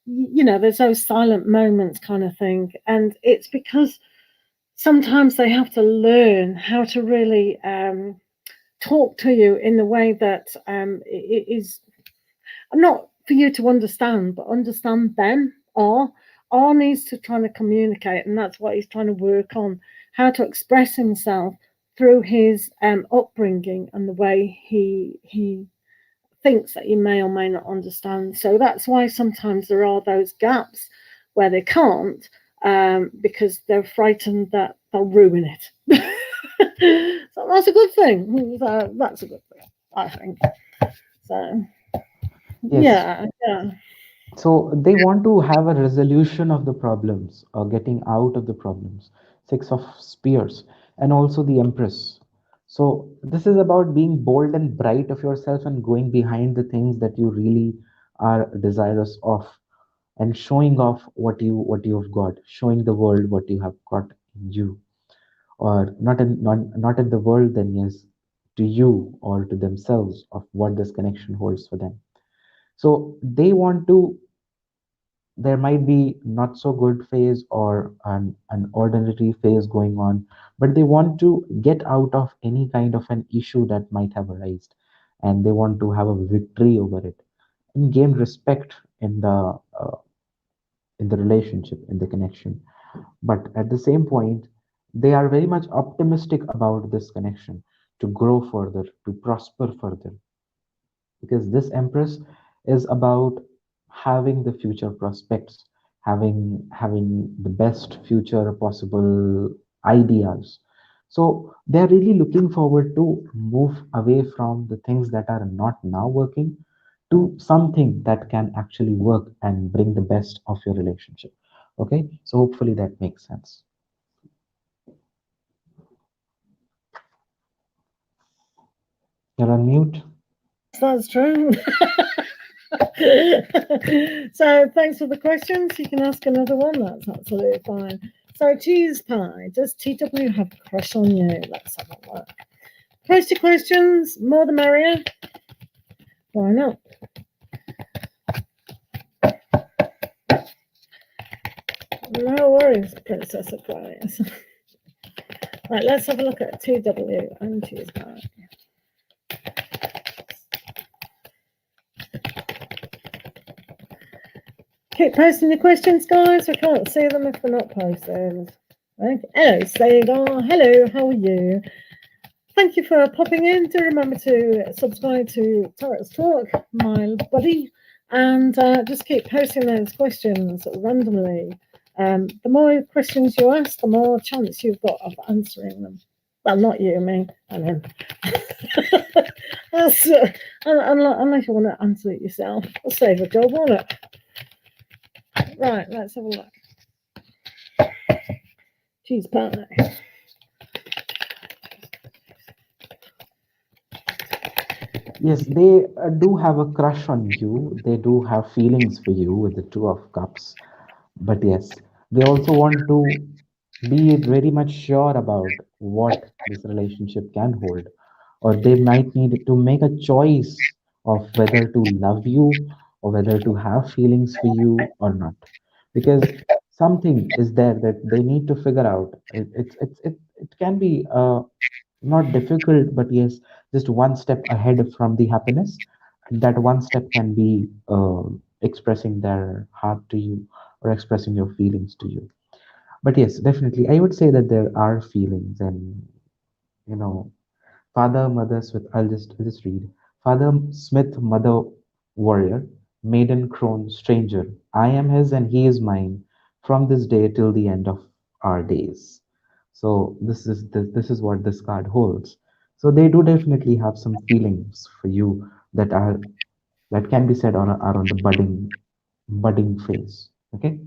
there's those silent moments kind of thing, and it's because sometimes they have to learn how to really talk to you in the way that it is not for you to understand, but understand them. Or R needs to try to communicate, and that's what he's trying to work on: how to express himself through his upbringing and the way he thinks that you may or may not understand. So that's why sometimes there are those gaps where they can't, because they're frightened that they'll ruin it. So that's a good thing. So that's a good thing, I think. So Yes. yeah. So they want to have a resolution of the problems or getting out of the problems. Six of Spears and also the Empress. So this is about being bold and bright of yourself and going behind the things that you really are desirous of, and showing off what you've got, showing the world what you have got in you, or not in the world, then yes, to you or to themselves, of what this connection holds for them. So they want to, there might be not so good phase or an ordinary phase going on, but they want to get out of any kind of an issue that might have arisen, and they want to have a victory over it and gain respect in the relationship, in the connection. But at the same point, they are very much optimistic about this connection to grow further, to prosper further, because this Empress is about having the future prospects, having the best future possible ideas. So they're really looking forward to move away from the things that are not now working to something that can actually work and bring the best of your relationship. Okay, so hopefully that makes sense. You're on mute. Yes, that's true. So thanks for the questions. You can ask another one. That's absolutely fine. So cheese pie. Does TW have a crush on you? Let's have a look. Post your questions. More the merrier. Why not? No worries, Princess Aquarius. Right, let's have a look at TW and cheese pie. Keep posting your questions, guys. We can't see them if they're not posted. Okay. Hello, Sagar. Hello, how are you? thank you for popping in. Do remember to subscribe to Tarot's Talk, my buddy, and just keep posting those questions randomly. The more questions you ask, the more chance you've got of answering them. Well, not you, me, I mean. That's, unless you want to answer it yourself. I'll save a job, won't it? Right, let's have a look. Cheese pie. Yes, they do have a crush on you. They do have feelings for you with the Two of Cups. But yes, they also want to be very much sure about what this relationship can hold, or they might need to make a choice of whether to love you or whether to have feelings for you or not, because something is there that they need to figure out. It can be not difficult, but yes, just one step ahead from the happiness, and that one step can be expressing their heart to you or expressing your feelings to you. But yes, definitely, I would say that there are feelings, and you know, Father, Mother Smith. I'll just read. Father Smith, Mother Warrior, Maiden Crone, Stranger. I am his and he is mine, from this day till the end of our days. So this is what this card holds. So they do definitely have some feelings for you that can be said are on the budding phase. Okay.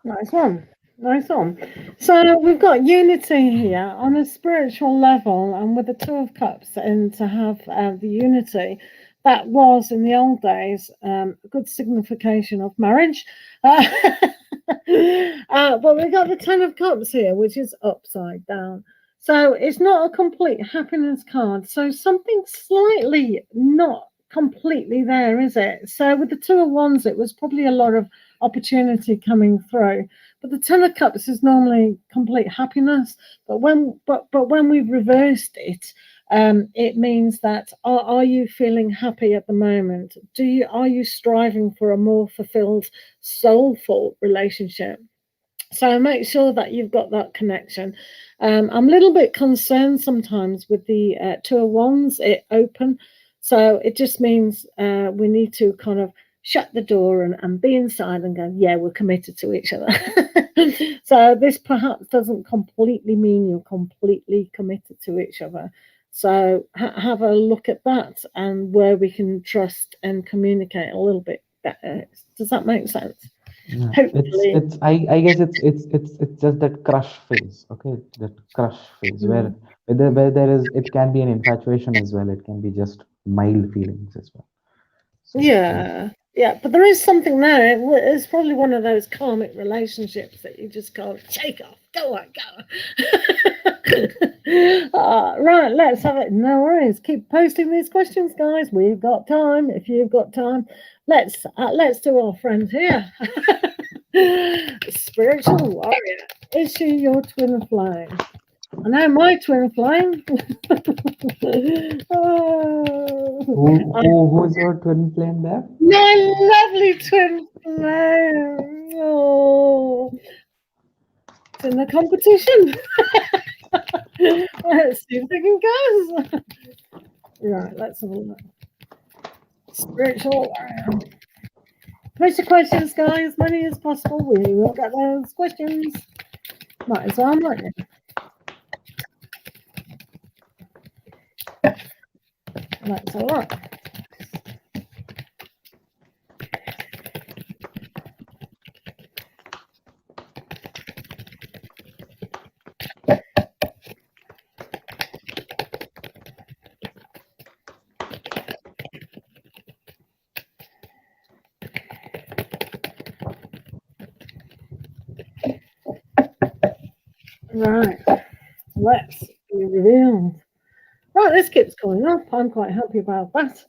Nice one. Nice one. So we've got unity here on a spiritual level, and with the Two of Cups, and to have the unity that was in the old days a good signification of marriage. But we got the Ten of Cups here, which is upside down. So it's not a complete happiness card. So something slightly not completely there, is it? So with the Two of Wands, it was probably a lot of opportunity coming through. But the Ten of Cups is normally complete happiness. But when we've reversed it, it means that are you feeling happy at the moment? Are you striving for a more fulfilled, soulful relationship? So make sure that you've got that connection. I'm a little bit concerned sometimes with the Two of Wands, it open. So it just means we need to kind of shut the door and be inside and go, yeah, we're committed to each other. So this perhaps doesn't completely mean you're completely committed to each other. So have a look at that and where we can trust and communicate a little bit better. Does that make sense? Yeah, Hopefully. I guess it's just that crush phase, okay? That crush phase Mm. where there is, it can be an infatuation as well. It can be just mild feelings as well. So yeah. Yeah, yeah, but there is something there. It's probably one of those karmic relationships that you just can't shake off. Go on, go on. Right, let's have it. No worries. Keep posting these questions, guys. We've got time. If you've got time, let's do our friend here. Spiritual warrior. Is she your twin flame? I know my twin flame. Oh, Who is your twin flame there? my lovely twin flame. Oh, it's in the competition. Let's see if they can guess. Right, let's have a look. Spiritual. Post your questions, guys, as many as possible. We will get those questions. Might as well, might you? Let's have a look. Right, let's be revealed. Right, this keeps going up. I'm quite happy about that.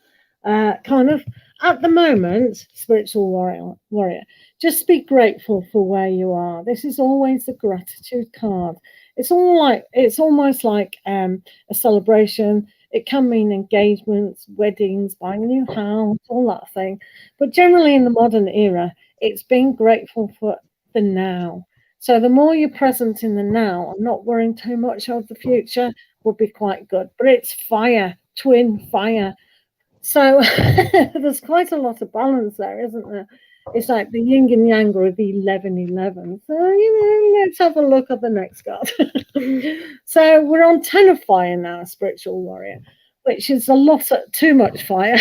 Kind of at the moment, spiritual warrior, just be grateful for where you are. This is always the gratitude card. It's almost like a celebration. It can mean engagements, weddings, buying a new house, all that thing. But generally, in the modern era, it's being grateful for the now. So the more you're present in the now and not worrying too much of the future would be quite good. But it's fire, twin fire. So there's quite a lot of balance there, isn't there? It's like the yin and yang or the 11-11. So, let's have a look at the next card. So we're on 10 of fire now, spiritual warrior, which is a lot of too much fire.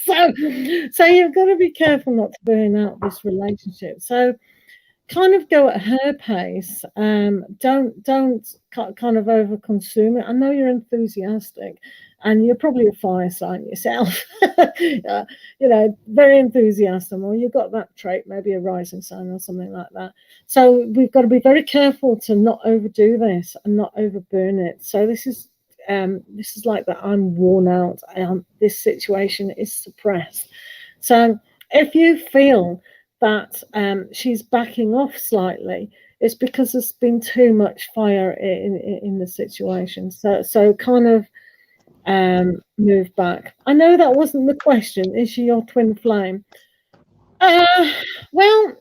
so, so you've got to be careful not to burn out this relationship. So kind of go at her pace. Don't kind of overconsume it. I know you're enthusiastic, and you're probably a fire sign yourself. Very enthusiastic. Or you've got that trait, maybe a rising sign or something like that. So we've got to be very careful to not overdo this and not overburn it. So this is like that. I'm worn out. This situation is suppressed. So if you feel that she's backing off slightly, it's because there's been too much fire in the situation. So kind of move back. I know that wasn't the question. Is she your twin flame? Well,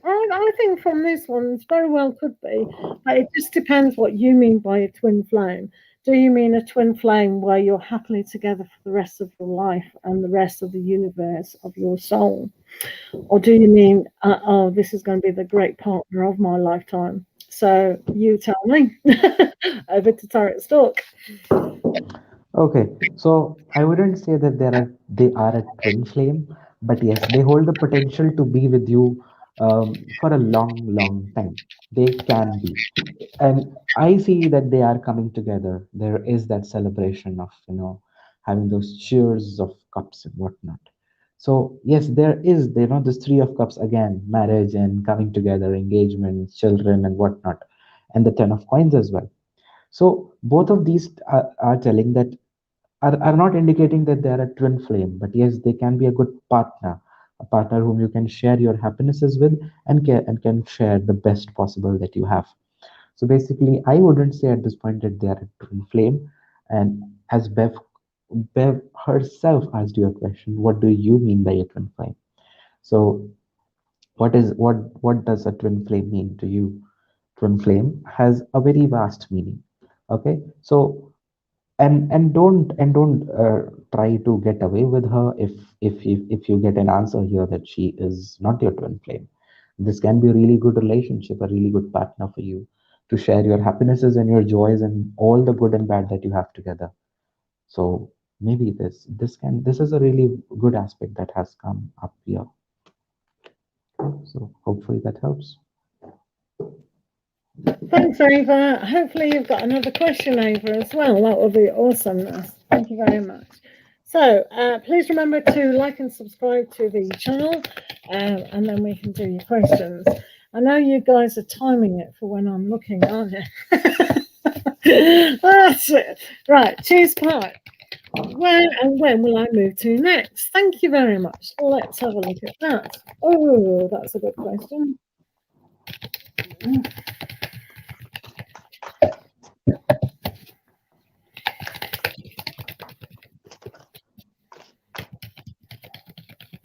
I think from this one, it very well could be, but it just depends what you mean by a twin flame. Do you mean a twin flame where you're happily together for the rest of your life and the rest of the universe of your soul? Or do you mean, oh, this is going to be the great partner of my lifetime? So you tell me. Over to Tarot Stalk. Okay, so I wouldn't say that they are a twin flame, but yes, they hold the potential to be with you for a long, long time. They can be, and I see that they are coming together. There is that celebration of having those cheers of cups and whatnot. So yes, there is this three of cups again, marriage and coming together, engagement, children and whatnot, and the 10 of coins as well. So both of these are telling that are not indicating that they are a twin flame, but yes, they can be a partner whom you can share your happinesses with and can share the best possible that you have. So basically, I wouldn't say at this point that they are a twin flame. And as Bev herself asked you a question, what do you mean by a twin flame? So what does a twin flame mean to you? Twin flame has a very vast meaning. Okay, so and don't try to get away with her if you get an answer here that she is not your twin flame. This can be a really good relationship, a really good partner for you to share your happinesses and your joys and all the good and bad that you have together. So maybe this is a really good aspect that has come up here. So hopefully that helps. Thanks, Ava. Hopefully you've got another question, Ava, as well. That would be awesomeness. Thank you very much. So please remember to like and subscribe to the channel, and then we can do your questions. I know you guys are timing it for when I'm looking, aren't you? That's it. Right, choose part. When will I move to next? Thank you very much. Let's have a look at that. Oh, that's a good question.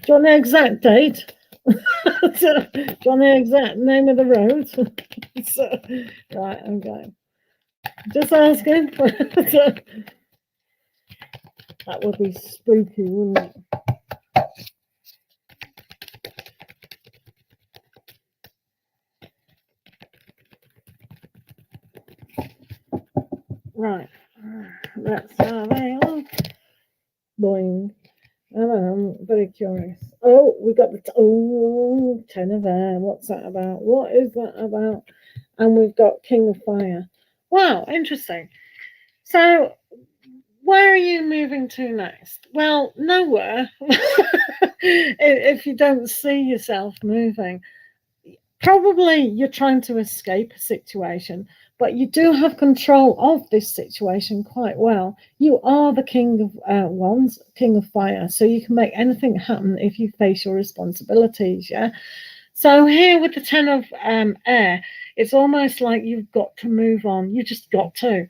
Do you want the exact date? Do you want the exact name of the road? So, right, okay. Just asking. So, that would be spooky, wouldn't it? Right. That's how they are. Boing. I'm very curious. Oh, we got the 10 of air. What's that about? What is that about? And we've got King of Fire. Wow, interesting. So, where are you moving to next? Well, nowhere. If you don't see yourself moving, probably you're trying to escape a situation, but you do have control of this situation quite well. You are the king of wands, king of fire, so you can make anything happen if you face your responsibilities. Yeah. So here with the 10 of air, it's almost like you've got to move on. You just got to,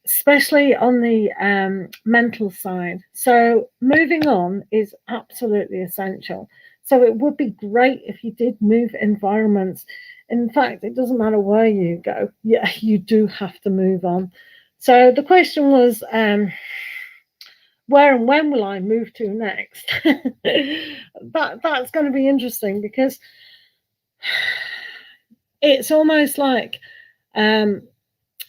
especially on the mental side. So moving on is absolutely essential. So it would be great if you did move environments, In fact, it doesn't matter where you go. Yeah, you do have to move on. So the question was, where and when will I move to next? That's going to be interesting because it's almost like um,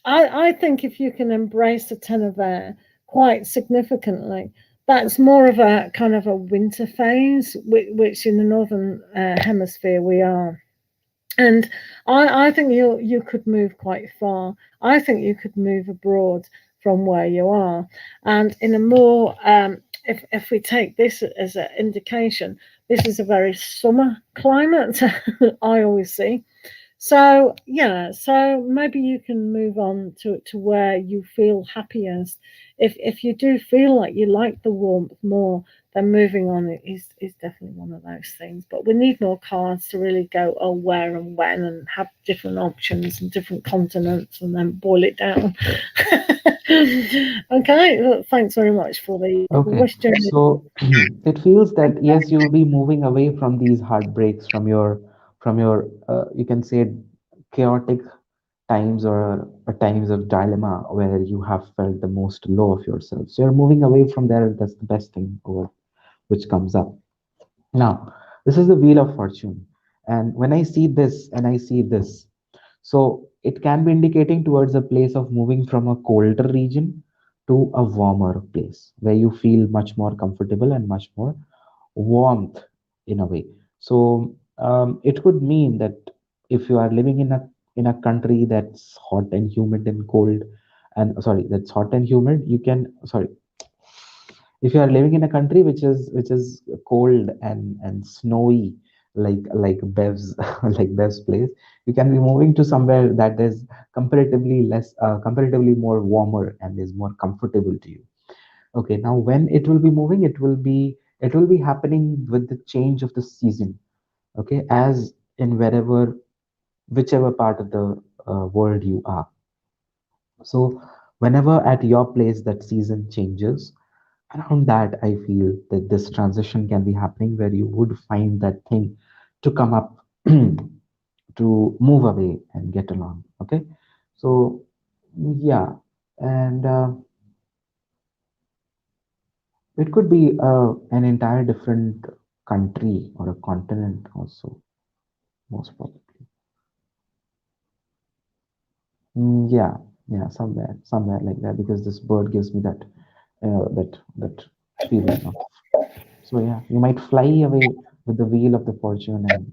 I think if you can embrace the ten of air quite significantly, that's more of a kind of a winter phase, which in the northern hemisphere we are. And I think you could move quite far. I think you could move abroad from where you are, and in a more if we take this as an indication, this is a very summer climate. I always see. So yeah, so maybe you can move on to where you feel happiest. If you do feel like you like the warmth more, then moving on is definitely one of those things. But we need more cards to really go, oh, where and when, and have different options and different continents, and then boil it down. Okay, well, thanks very much for the Okay, question. so it feels that yes, you'll be moving away from these heartbreaks, from your you can say chaotic times or times of dilemma where you have felt the most low of yourself. So you're moving away from there. That's the best thing over which comes up. Now, this is the Wheel of Fortune. And when I see this and I see this, so it can be indicating towards a place of moving from a colder region to a warmer place where you feel much more comfortable and much more warmth in a way. So it could mean that if you are living in a country that's hot and humid and cold, and sorry, that's hot and humid, you can sorry, if you are living in a country which is cold and snowy like Bev's like Bev's place, you can be moving to somewhere that is comparatively more warmer and is more comfortable to you. Okay, now when it will be moving, it will be happening with the change of the season. Okay, as in wherever whichever part of the world you are. So whenever at your place that season changes, around that I feel that this transition can be happening where you would find that thing to come up to move away and get along. Okay, so yeah, and it could be an entire different country or a continent also, most probably. Yeah, yeah, somewhere like that, because this bird gives me that feeling of. So yeah, you might fly away with the wheel of the fortune and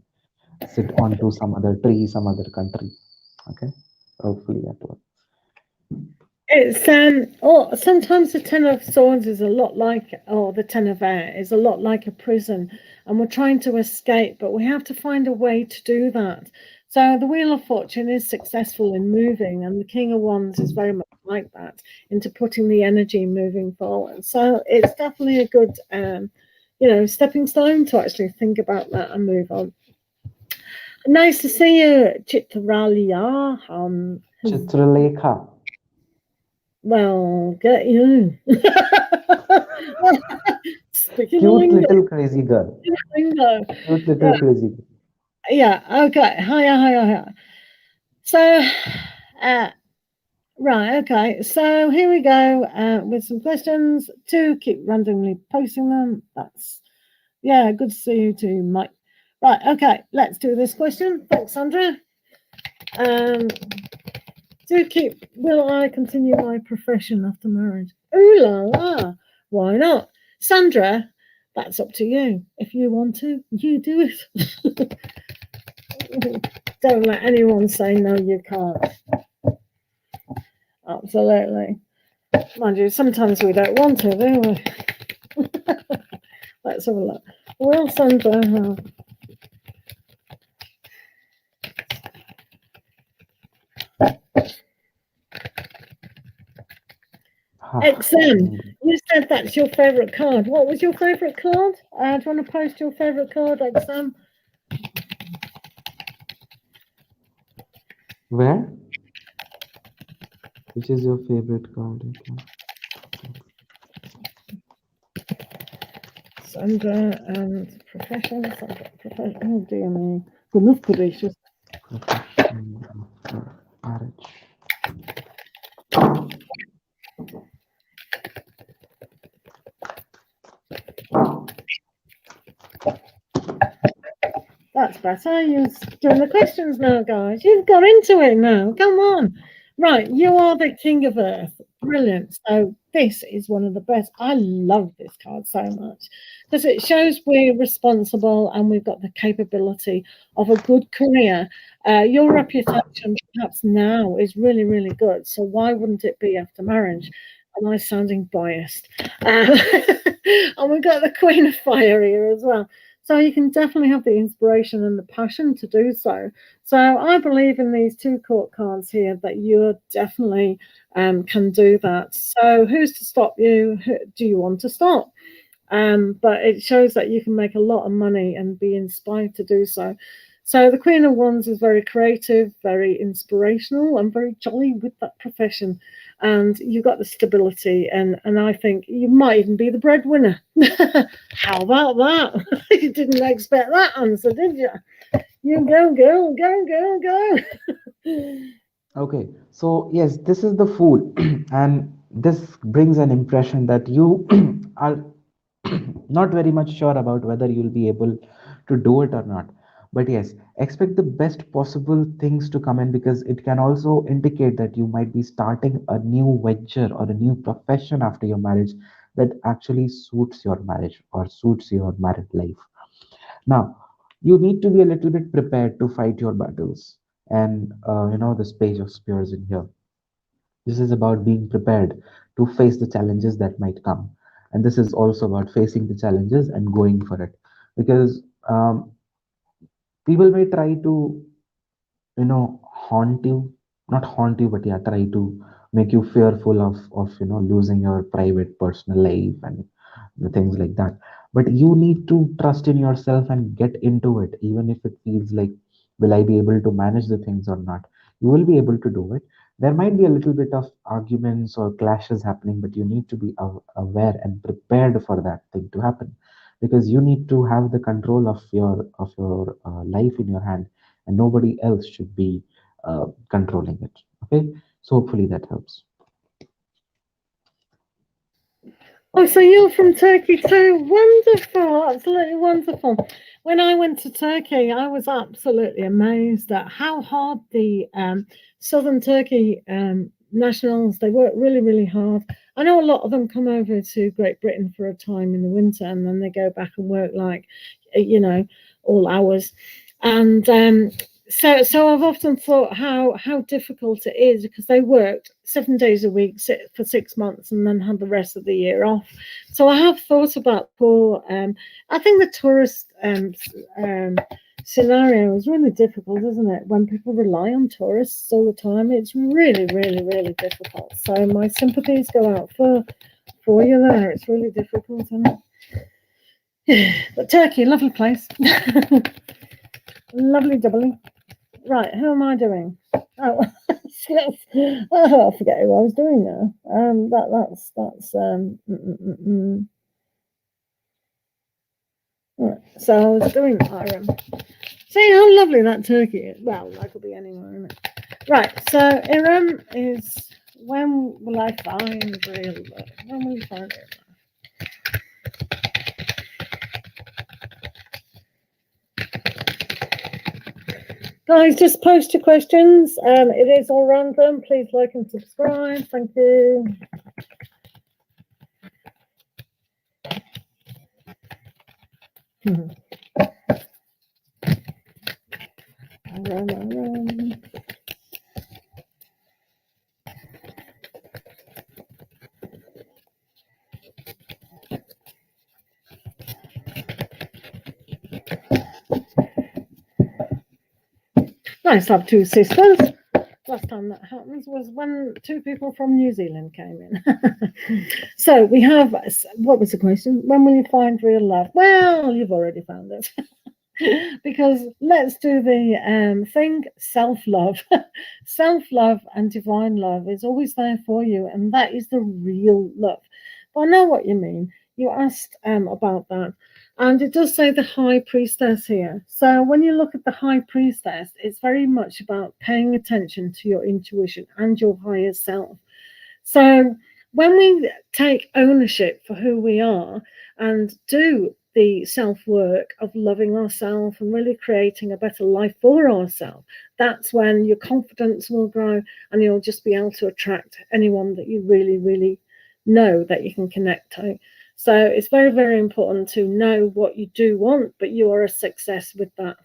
sit onto some other tree, some other country. Okay, hopefully that works. It's or sometimes the Ten of Swords is a lot like, or the Ten of Air is a lot like a prison, and we're trying to escape, but we have to find a way to do that. So the Wheel of Fortune is successful in moving, and the King of Wands is very much like that, into putting the energy moving forward. So it's definitely a good, stepping stone to actually think about that and move on. Nice to see you, Chitralia. Chitralekha, Well, get you. Speaking of cute lingo, little crazy girl, lingo. cute little Right. crazy girl. Yeah, okay. Hiya, hiya, hiya. So, uh, right, okay. So here we go with some questions. To keep randomly posting them. That's, yeah, good to see you too, Mike. Right, okay. Let's do this question. Thanks, Sandra. Um, will I continue my profession after marriage? Ooh la la. Why not? Sandra, that's up to you. If you want to, you do it. Don't let anyone say no, you can't. Absolutely. Mind you, sometimes we don't want to, do we? Let's have a look. Will Sandra have XM? You said that's your favourite card. What was your favourite card? Do you want to post your favourite card, XM? Where? Which is your favorite card? Okay. Sandra and profession. Sandra, profession. Oh dear me. Goodness gracious. Profession after marriage. That's better. You're doing the questions now, guys. You've got into it now. Come on. Right, you are the king of earth. Brilliant. So this is one of the best. I love this card so much because it shows we're responsible and we've got the capability of a good career. Your reputation, perhaps now, is really, really good. So why wouldn't it be after marriage? Am I sounding biased? And we've got the Queen of Fire here as well. So you can definitely have the inspiration and the passion to do so. So I believe in these two court cards here that you definitely can do that. So who's to stop you? Do you want to stop? But it shows that you can make a lot of money and be inspired to do so. So the Queen of Wands is very creative, very inspirational, and very jolly with that profession. And you've got the stability, and I think you might even be the breadwinner. How about that? You didn't expect that answer, did you? You go, go, go, go, go. Okay, so yes, this is the fool, and this brings an impression that you are not very much sure about whether you'll be able to do it or not. But yes, expect the best possible things to come in, because it can also indicate that you might be starting a new venture or a new profession after your marriage that actually suits your marriage or suits your married life. Now, you need to be a little bit prepared to fight your battles. And this page of spears in here. This is about being prepared to face the challenges that might come. And this is also about facing the challenges and going for it. Because people may try to haunt you, not haunt you, but yeah, try to make you fearful of losing your private personal life and the things like that. But you need to trust in yourself and get into it, even if it feels like, will I be able to manage the things or not? You will be able to do it. There might be a little bit of arguments or clashes happening, but you need to be aware and prepared for that thing to happen, because you need to have the control of your life in your hand, and nobody else should be controlling it. Okay, so hopefully that helps. Oh, so you're from Turkey too? Wonderful, absolutely wonderful. When I went to Turkey, I was absolutely amazed at how hard the southern Turkey nationals, they work really, really hard. I know a lot of them come over to Great Britain for a time in the winter and then they go back and work like, you know, all hours. And so I've often thought how difficult it is because they worked 7 days a week for 6 months and then had the rest of the year off. So I have thought about for I think the tourist scenario is really difficult, isn't it? When people rely on tourists all the time, it's really, really, really difficult. So my sympathies go out for you there. It's really difficult, isn't it? But Turkey, lovely place, lovely doubly. Right, who am I doing? Oh, oh, I forget who I was doing now. That's right. So I was doing Iron. See how lovely that turkey is. Well, that could be anywhere, isn't it? Right. So Iram is when will I find real love? When will you find it? Guys, just post your questions. It is all random. Please like and subscribe. Thank you. Nice to have two sisters. Last time that happened was when two people from New Zealand came in. So we have, what was the question? When will you find real love? Well, you've already found it. Because let's do the thing self-love. Self-love and divine love is always there for you, and that is the real love. But I know what you mean. You asked about that. And it does say the high priestess here. So when you look at the high priestess, it's very much about paying attention to your intuition and your higher self. So when we take ownership for who we are and do the self work of loving ourselves and really creating a better life for ourselves, that's when your confidence will grow and you'll just be able to attract anyone that you really, really know that you can connect to. So it's very, very important to know what you do want, but you are a success with that.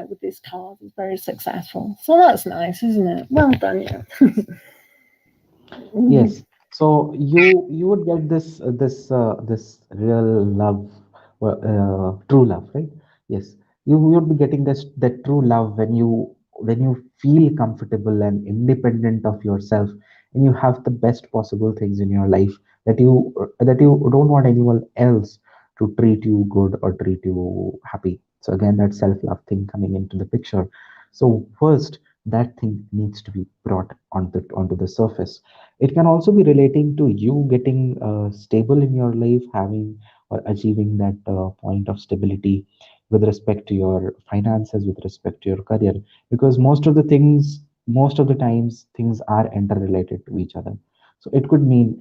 With this card, it's very successful. So that's nice, isn't it? Well done, yeah. Yes. So you would get this real love, true love, right? Yes. You would be getting this that true love when you feel comfortable and independent of yourself, and you have the best possible things in your life that you don't want anyone else to treat you good or treat you happy. So again, that self-love thing coming into the picture. So first, that thing needs to be brought onto the surface. It can also be relating to you getting stable in your life, having or achieving that point of stability with respect to your finances, with respect to your career, because most of the times, things are interrelated to each other. So it can mean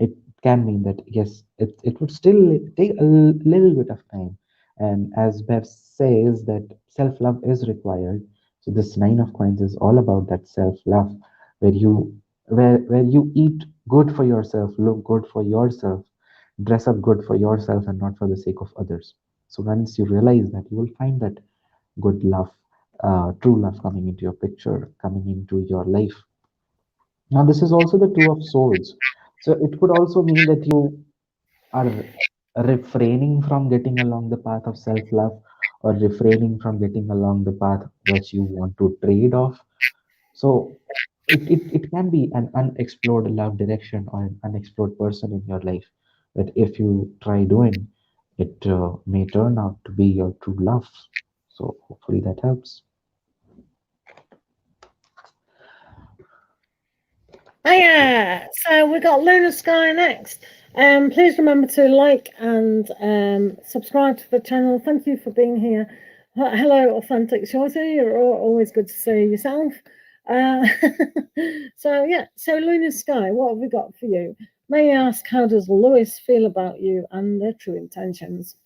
that yes, it would still take a little bit of time. And as Bev says, that self love is required. So this nine of coins is all about that self love, where you eat good for yourself, look good for yourself, dress up good for yourself, and not for the sake of others. So once you realize that, you will find that good love, true love coming into your picture, coming into your life. Now, this is also the two of swords. So it could also mean that you are refraining from getting along the path of self love, or refraining from getting along the path which you want to trade off. So it can be an unexplored love direction or an unexplored person in your life that if you try doing, it may turn out to be your true love. So hopefully that helps. Oh yeah, so we got Lunar Sky next. Please remember to like and subscribe to the channel. Thank you for being here. Hello, Authentic Shorty. You're always good to see yourself. Uh, so yeah, so Lunar Sky, what have we got for you? May I ask, how does Lewis feel about you and their true intentions?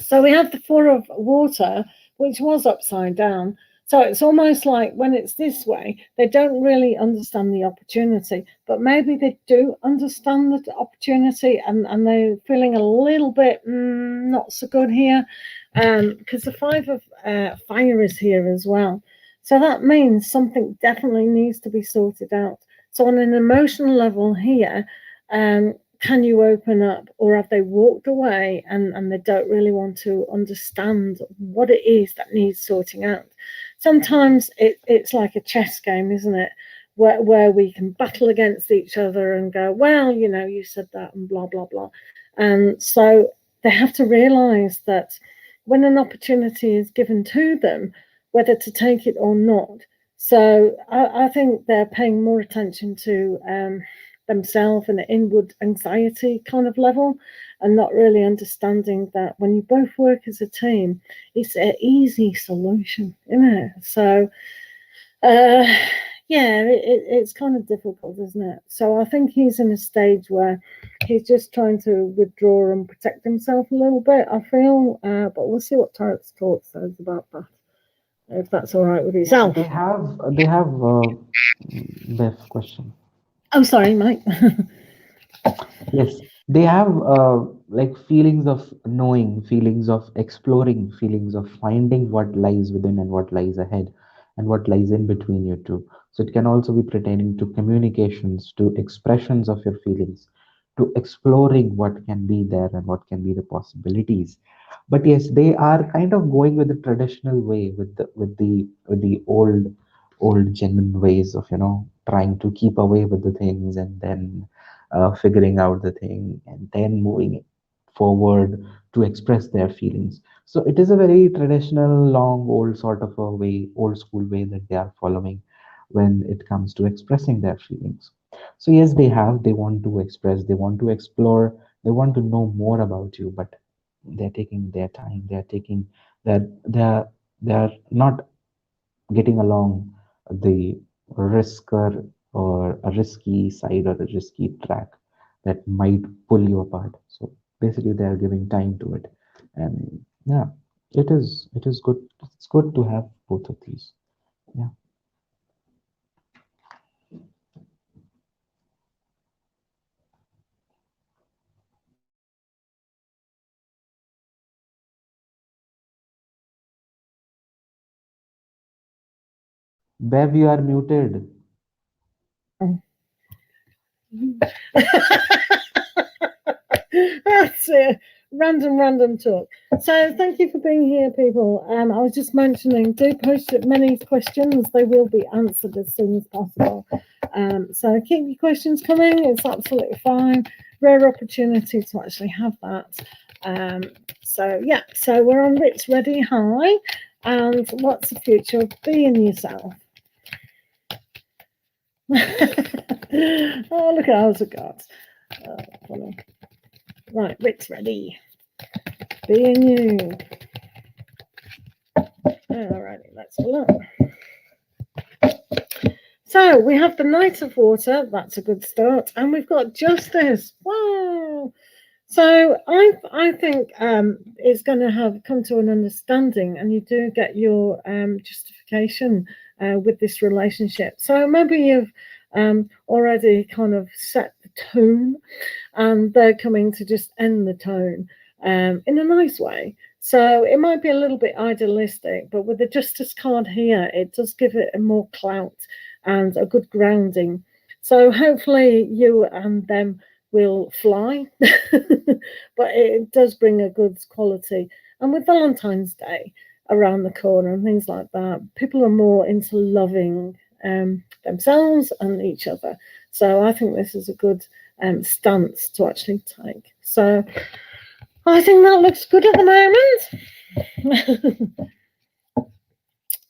So we have the Four of Water, which was upside down. So it's almost like when it's this way, they don't really understand the opportunity, but maybe they do understand the opportunity and they're feeling a little bit not so good here because the Five of Fire is here as well. So that means something definitely needs to be sorted out. So, on an emotional level here, can you open up, or have they walked away and they don't really want to understand what it is that needs sorting out? Sometimes it's like a chess game, isn't it? Where we can battle against each other and go, well, you said that and blah, blah, blah. And so they have to realize that when an opportunity is given to them, whether to take it or not. So I think they're paying more attention to themselves and the inward anxiety kind of level, and not really understanding that when you both work as a team, it's an easy solution, isn't it? So, uh, yeah, it's kind of difficult, isn't it? So I think he's in a stage where he's just trying to withdraw and protect himself a little bit, I feel, but we'll see what Tarot's talk says about that, if that's all right with Yeah, yourself. they have Beth question. I'm sorry, Mike. Yes, they have like feelings of knowing, feelings of exploring, feelings of finding what lies within and what lies ahead and what lies in between you two. So it can also be pertaining to communications, to expressions of your feelings, to exploring what can be there and what can be the possibilities. But yes, they are kind of going with the traditional way, with the old genuine ways of trying to keep away with the things, and then figuring out the thing, and then moving it forward to express their feelings. So it is a very traditional, long, old sort of a way, old school way that they are following when it comes to expressing their feelings. So yes, they want to express, they want to explore, they want to know more about you, but they're taking their time, they're taking that they're not getting along the risker or a risky side or a risky track that might pull you apart. So basically they are giving time to it. And yeah, it is good. It's good to have both of these. Yeah. Bev, you are muted. That's it. Random talk. So thank you for being here, people. I was just mentioning, do post many questions. They will be answered as soon as possible. So keep your questions coming. It's absolutely fine. Rare opportunity to actually have that. Um, so yeah. So we're on Ritz Ready High, and what's the future of being yourself? Oh, look at House of Gods. Funny. Right, Ritz Ready. Being you. Alrighty, let's have a look. So we have the Knight of Water. That's a good start, and we've got Justice. Wow. So I think it's going to have come to an understanding, and you do get your justification with this relationship. So maybe you've already kind of set the tone, and they're coming to just end the tone in a nice way. So it might be a little bit idealistic, but with the Justice card here, it does give it a more clout and a good grounding. So hopefully you and them will fly, but it does bring a good quality. And with Valentine's Day around the corner and things like that, people are more into loving themselves and each other. So I think this is a good stance to actually take. So I think that looks good at the moment.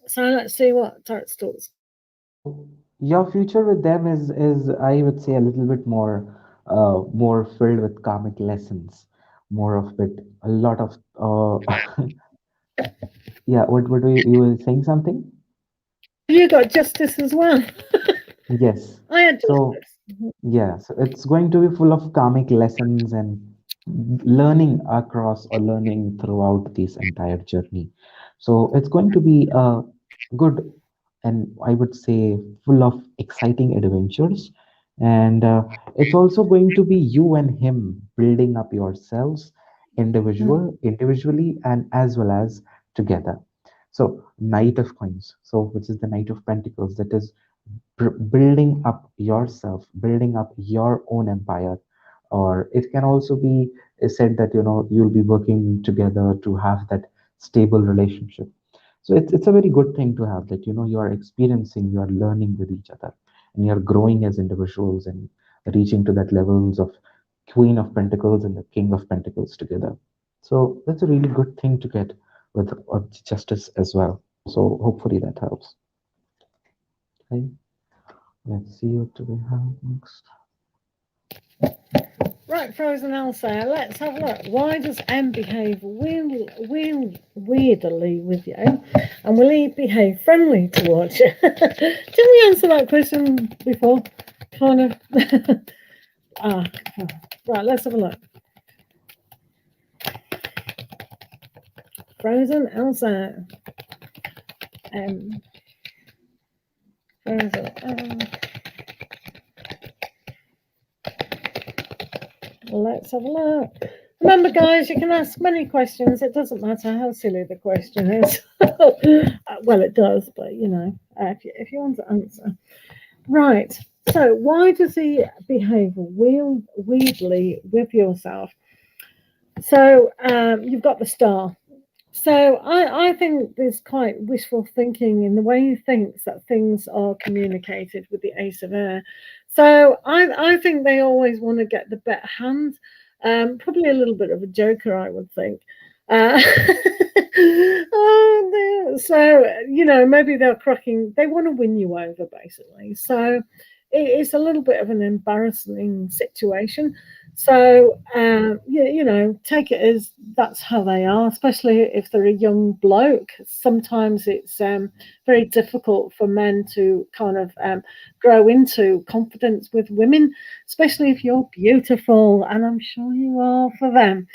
So let's see what Tarot's thoughts. So your future with them is I would say a little bit more filled with karmic lessons, more of it, a lot of yeah. What were you were saying something? You got justice as well. Yes. I had So justice. yeah, so it's going to be full of karmic lessons and learning across or learning throughout this entire journey. So it's going to be a good and I would say full of exciting adventures. And it's also going to be you and him building up yourselves individually and as well as together. So Knight of Coins, so which is the Knight of Pentacles, that is building up yourself, building up your own empire. Or it can also be said that you'll be working together to have that stable relationship. So it's a very good thing to have that you are experiencing, you are learning with each other, and you're growing as individuals and reaching to that levels of Queen of Pentacles and the King of Pentacles together. So that's a really good thing to get with Justice as well. So hopefully that helps. Okay. Let's see what do we have next. Right, Frozen Elsa, let's have a look. Why does M behave weirdly with you? And will he behave friendly towards you? Didn't we answer that question before? Kind of. ah, right, let's have a look. Frozen Elsa. Um, Frozen. Let's have a look. Remember, guys, you can ask many questions. It doesn't matter how silly the question is. Well, it does, but if you want to answer. Right. So, why does he behave weirdly with yourself? So, you've got the star. So, I think there's quite wishful thinking in the way he thinks that things are communicated with the Ace of Air. So, I think they always want to get the better hand. Probably a little bit of a joker, I would think. Uh, so, maybe they're cracking, they want to win you over, basically. So, it's a little bit of an embarrassing situation. So, take it as that's how they are, especially if they're a young bloke. Sometimes it's very difficult for men to kind of grow into confidence with women, especially if you're beautiful, and I'm sure you are for them.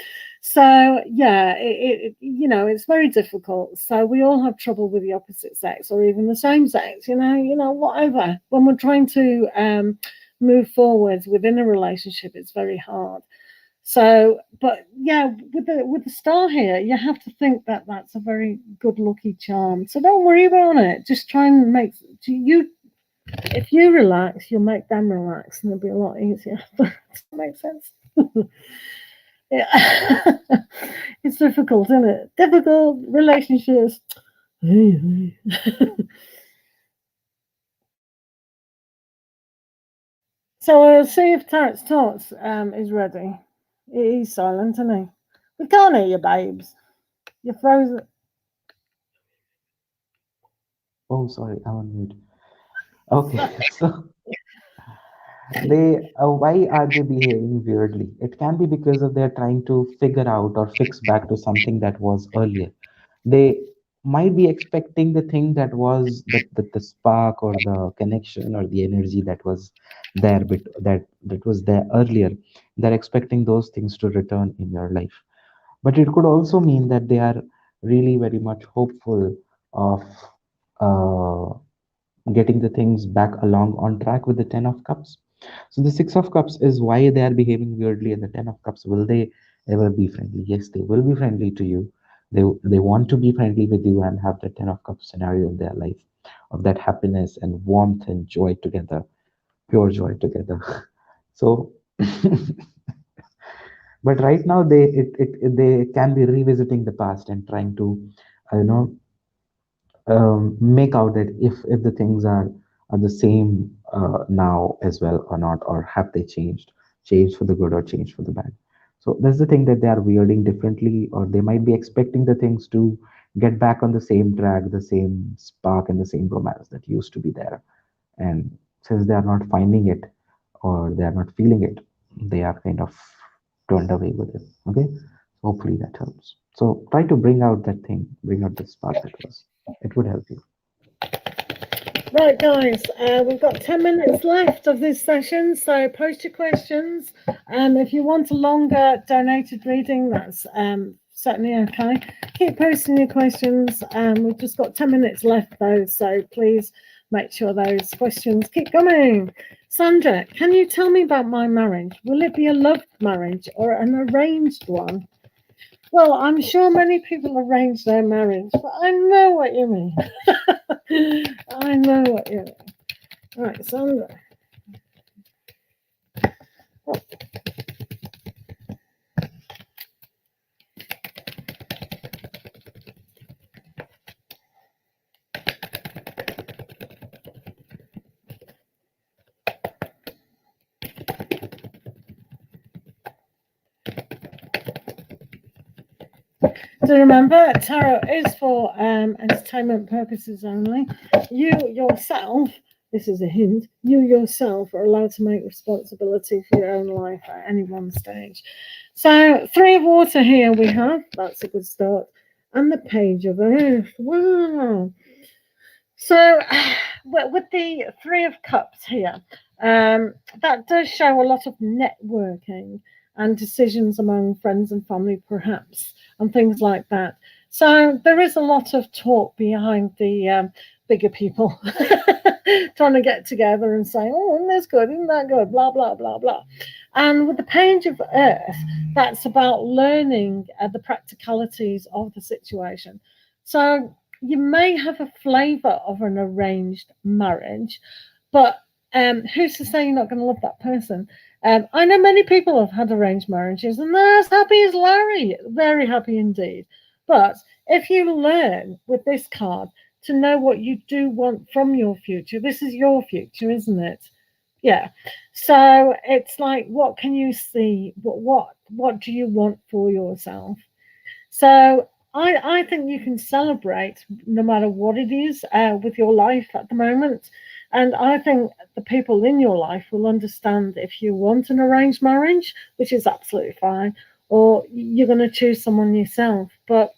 So, yeah, it's very difficult. So we all have trouble with the opposite sex or even the same sex, whatever. When we're trying to move forward within a relationship, it's very hard. So, but yeah, with the star here, you have to think that that's a very good lucky charm. So don't worry about it. Just try and make you. If you relax, you'll make them relax, and it'll be a lot easier. Does that make sense? Yeah, it's difficult, isn't it? Difficult relationships. So we'll see if Tarot's Tots is ready. He's silent, isn't he? We can't hear you, babes. You're frozen. Oh, sorry, I'm on mute. Okay, so they why are they behaving weirdly? It can be because of they're trying to figure out or fix back to something that was earlier. They might be expecting the thing that was the spark or the connection or the energy that was there, but that was there earlier. They're expecting those things to return in your life. But it could also mean that they are really very much hopeful of uh, getting the things back along on track with the 10 of cups. So the 6 of cups is why they are behaving weirdly, and the 10 of cups, will they ever be friendly? Yes, they will be friendly to you. They want to be friendly with you and have the 10 of cups scenario in their life, of that happiness and warmth and joy together, pure joy together. So but right now they can be revisiting the past and trying to you know make out that if the things are the same now as well or not, or have they changed for the good or changed for the bad. So that's the thing, that they are weirding differently, or they might be expecting the things to get back on the same track, the same spark and the same romance that used to be there. And since they are not finding it, or they are not feeling it, they are kind of turned away with it. Okay, so hopefully that helps. So try to bring out that thing, bring out the spark that was. It would help you. Right, guys, we've got 10 minutes left of this session, so post your questions. If you want a longer donated reading, that's certainly okay. Keep posting your questions. We've just got 10 minutes left, though, so please make sure those questions keep coming. Sandra, can you tell me about my marriage? Will it be a loved marriage or an arranged one? Well, I'm sure many people arrange their marriage, but I know what you mean. I know what you mean. Right, Sandra. So remember, tarot is for entertainment purposes only. You yourself, this is a hint, you yourself are allowed to make responsibility for your own life at any one stage. So, Three of Water here we have, that's a good start. And the Page of Earth. Wow. So, with the Three of Cups here, that does show a lot of networking and decisions among friends and family, perhaps, and things like that. So, there is a lot of talk behind the bigger people trying to get together and say, oh, isn't this good? Isn't that good? Blah, blah, blah, blah. And with the Page of Earth, that's about learning the practicalities of the situation. So, you may have a flavour of an arranged marriage, but who's to say you're not going to love that person? I know many people have had arranged marriages and they're as happy as Larry, very happy indeed. But if you learn with this card to know what you do want from your future, this is your future, isn't it? Yeah. So it's like, what can you see? What do you want for yourself? So I think you can celebrate no matter what it is with your life at the moment. And I think the people in your life will understand if you want an arranged marriage, which is absolutely fine, or you're going to choose someone yourself. But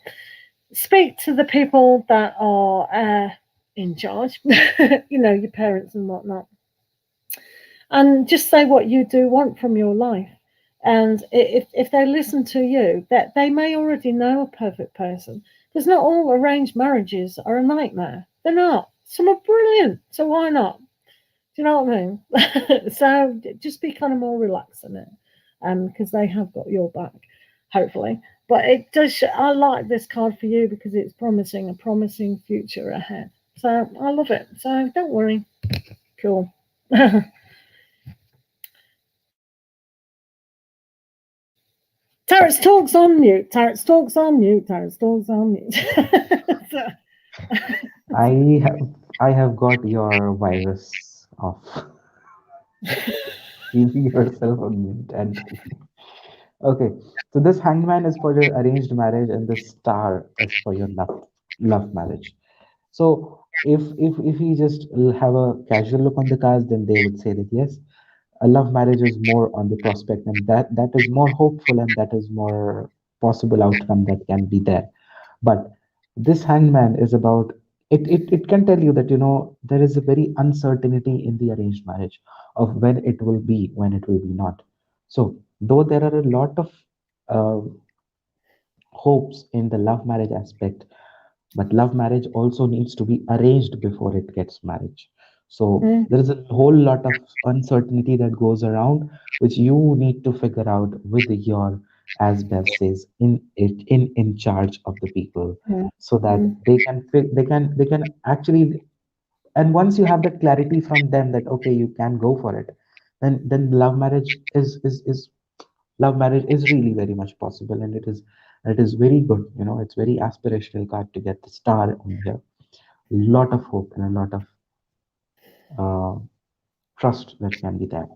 speak to the people that are in charge, your parents and whatnot, and just say what you do want from your life. And if they listen to you, that they may already know a perfect person, because not all arranged marriages are a nightmare. They're not. Some are brilliant. So why not? Do you know what I mean? So just be kind of more relaxed in it, because they have got your back, hopefully. But it does. I like this card for you because it's promising a promising future ahead. So I love it. So don't worry. Cool. Tarot's talks on mute. Tarot's talks on mute. Tarot's talks on mute. So, I have got your virus of keeping yourself on mute and okay. So this hangman is for your arranged marriage and the star is for your love marriage. So if we just have a casual look on the cards, then they would say that yes, a love marriage is more on the prospect, and that is more hopeful, and that is more possible outcome that can be there. But this hangman is about it can tell you that there is a very uncertainty in the arranged marriage of when it will be, when it will be not. So though there are a lot of uh, hopes in the love marriage aspect, but love marriage also needs to be arranged before it gets marriage. So mm, there is a whole lot of uncertainty that goes around, which you need to figure out with your, as Bev says, in charge of the people, mm, so that mm, they can actually, and once you have that clarity from them that okay, you can go for it, then love marriage is love marriage is really very much possible, and it is very good. It's very aspirational card to get the star on here. Lot of hope and a lot of uh, trust that can be there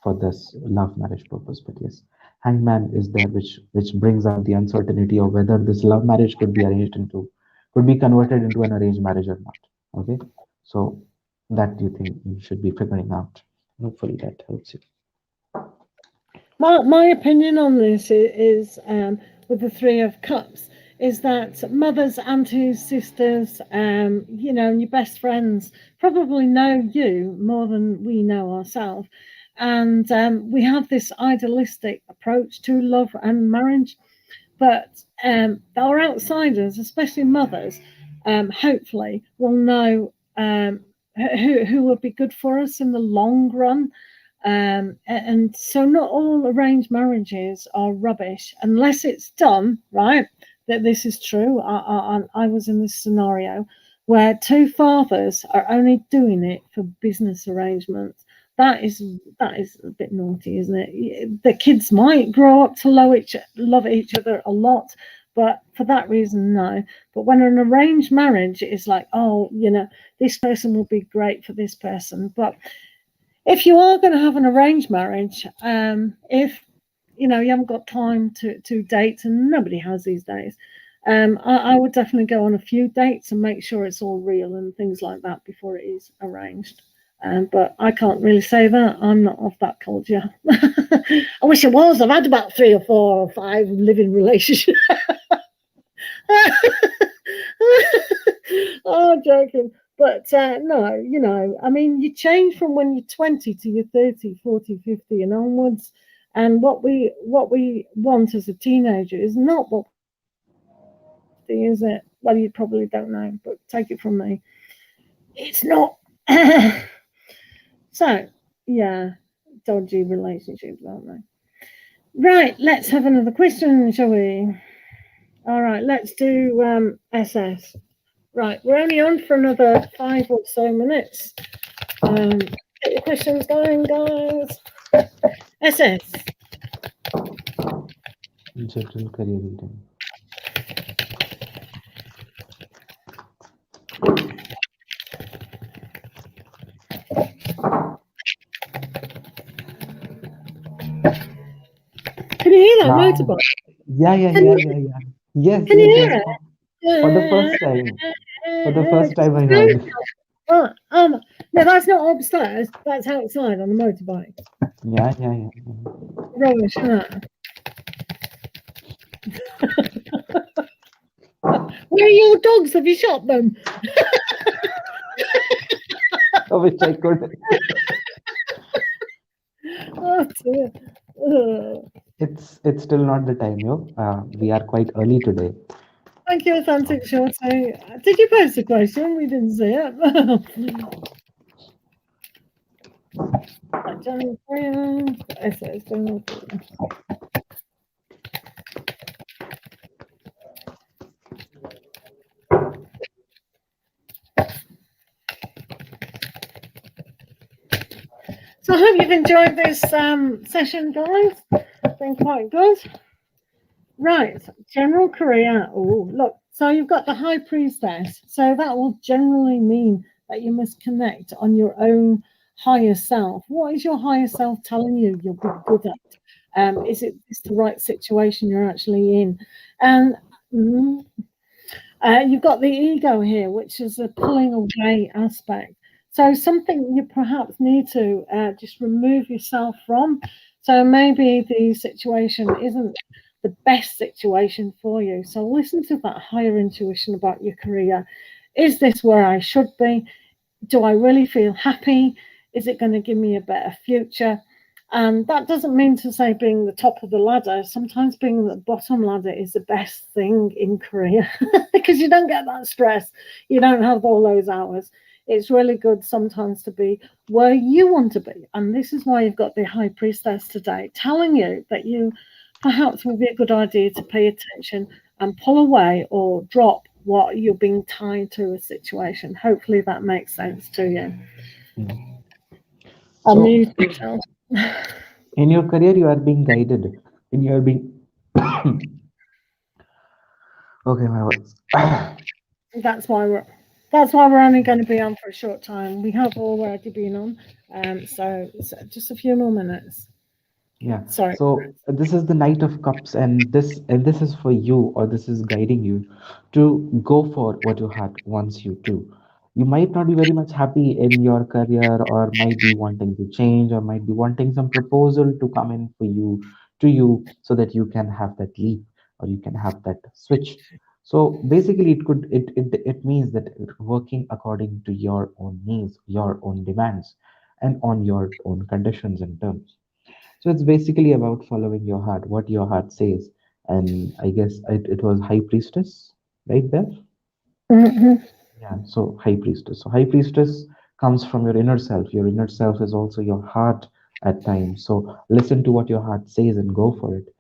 for this love marriage purpose. But yes, hangman is there, which brings out the uncertainty of whether this love marriage could be converted into an arranged marriage or not. Okay, so that you think you should be figuring out. Hopefully that helps you. my opinion on this is with the Three of Cups is that mothers, aunties, sisters, and your best friends probably know you more than we know ourselves. And we have this idealistic approach to love and marriage, but our outsiders, especially mothers, hopefully will know who will be good for us in the long run. And so not all arranged marriages are rubbish unless it's done right. That this is true. I was in this scenario where two fathers are only doing it for business arrangements. That is a bit naughty, isn't it? The kids might grow up to love each other a lot, but for that reason, no. But when an arranged marriage is like, oh, this person will be great for this person, but if you are going to have an arranged marriage, if you haven't got time to date, and nobody has these days, I would definitely go on a few dates and make sure it's all real and things like that before it is arranged. But I can't really say that. I'm not of that culture. I wish I was. I've had about 3 or 4 or 5 living relationships. Oh, joking. But no, I mean, you change from when you're 20 to you're 30, 40, 50 and onwards. And what we want as a teenager is not what we want when we're 50, is it? Well, you probably don't know, but take it from me. It's not. So, yeah, dodgy relationships, aren't they? Right, let's have another question, shall we? All right, let's do SS. Right, we're only on for another 5 or so minutes. Get your questions going, guys. SS. General career reading. Can you hear that Now, motorbike? yeah, yeah, Can yeah, you, yeah, yeah. Yes, can you yes, hear yes. For the it? first time, for the first It's time I very heard. Oh, no, that's not upstairs. That's outside on the motorbike. Yeah, yeah, yeah, yeah. Rubbish, isn't it? Where are your dogs? Have you shot them? I wish I could. Oh, dear. It's still not the time, yo. We are quite early today. Thank you, Authentic Shorty. Did you post a question? We didn't see it. General prayer. Essays, general prayer. So I hope you've enjoyed this session, guys. It's been quite good. Right, general career. Oh, look. So you've got the high priestess. So that will generally mean that you must connect on your own higher self. What is your higher self telling you you'll be good at? Is the right situation you're actually in? And you've got the ego here, which is a pulling away aspect. So something you perhaps need to just remove yourself from. So maybe the situation isn't the best situation for you. So listen to that higher intuition about your career. Is this where I should be? Do I really feel happy? Is it going to give me a better future? And that doesn't mean to say being the top of the ladder. Sometimes being the bottom ladder is the best thing in career because you don't get that stress. You don't have all those hours. It's really good sometimes to be where you want to be. And this is why you've got the high priestess today telling you that you perhaps would be a good idea to pay attention and pull away or drop what you're being tied to a situation. Hopefully that makes sense to you. Mm. I'll So, mute myself. in your career, you are being guided. In your being. Okay, my words. That's why we're only going to be on for a short time. We have already been on, so just a few more minutes. Yeah. Sorry. So this is the Knight of Cups, and this is for you, or this is guiding you to go for what your heart wants you to. You might not be very much happy in your career, or might be wanting to change, or might be wanting some proposal to come in for you to you, so that you can have that leap, or you can have that switch. So basically, it means that working according to your own needs, your own demands, and on your own conditions and terms. So it's basically about following your heart, what your heart says. And I guess it was High Priestess, right there? Hmm. Yeah, so High Priestess. So High Priestess comes from your inner self. Your inner self is also your heart at times. So listen to what your heart says and go for it.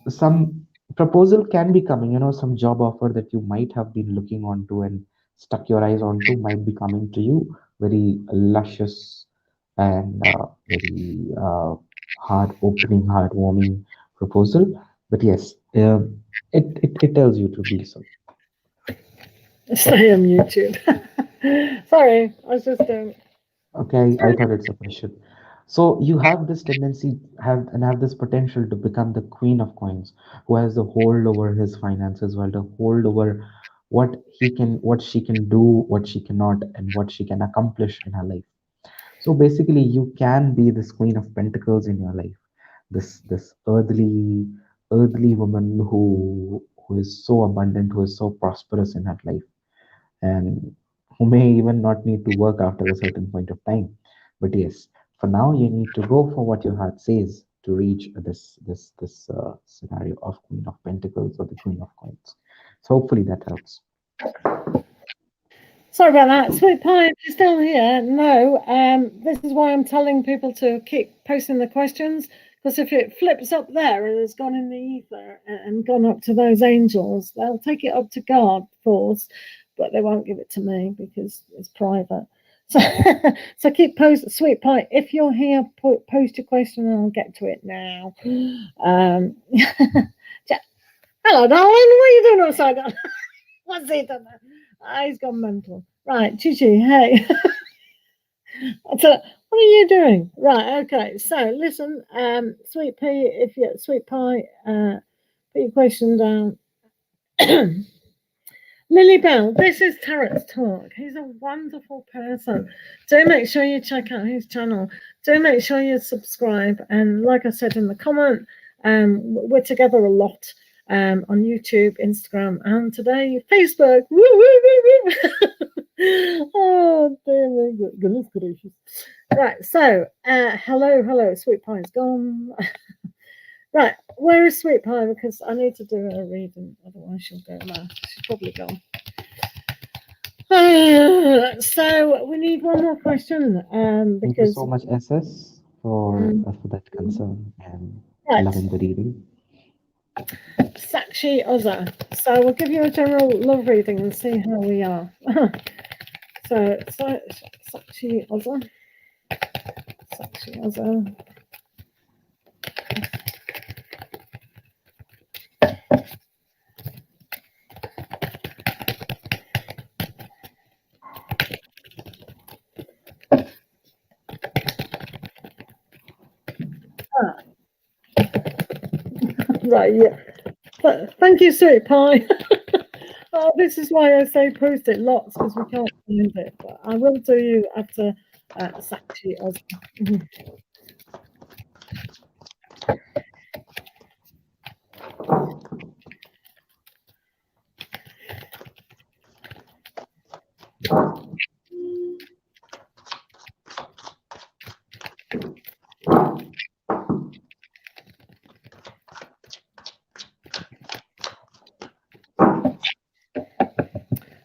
Some proposal can be coming, some job offer that you might have been looking onto and stuck your eyes onto might be coming to you, very luscious and very heart opening, heartwarming proposal. But yes, it tells you to be so. Stay on YouTube. Sorry, I was just doing. Okay, I thought it's a question. So you have this tendency have this potential to become the queen of coins, who has the hold over his finances, while the hold over what she can do, what she cannot, and what she can accomplish in her life. So basically, you can be this queen of pentacles in your life, this earthly woman who is so abundant, who is so prosperous in her life, and who may even not need to work after a certain point of time. But yes, for now you need to go for what your heart says to reach this scenario of Queen of Pentacles or the Queen of Coins. So hopefully that helps. Sorry about that. Sweet Pie, if you're still here, no. This is why I'm telling people to keep posting the questions, because if it flips up there and has gone in the ether and gone up to those angels, they'll take it up to God force, but they won't give it to me because it's private. So, so keep posting. Sweet Pie, if you're here, post your question and I'll get to it now. Hello, darling. What are you doing upside down? What's he done? He's gone mental. Right, Chichi, hey. So, what are you doing? Right, okay. So, listen, Sweet Pea, if you're Sweet Pie, put your question down. Lily Bell, this is Tarot's Talk. He's a wonderful person. Do make sure you check out his channel. Do make sure you subscribe. And like I said in the comment, we're together a lot on YouTube, Instagram, and today Facebook. Woo, woo, woo, woo. Oh, dear me, goodness gracious. Right, so hello, Sweet Pie's gone. Right, where is Sweet Pie? Because I need to do her reading, otherwise she'll go mad. She's probably gone. So we need one more question, Thank you because so much, SS, um, for that concern and right, loving the reading. Sakshi Oza. So we'll give you a general love reading and see how we are. so Sakshi Oza, Sakshi Oza. Ah, right, yeah. Thank you, Sweet Pie. Oh, this is why I say post it lots because we can't find it. But I will do you after Sakshi Oza. Mhm.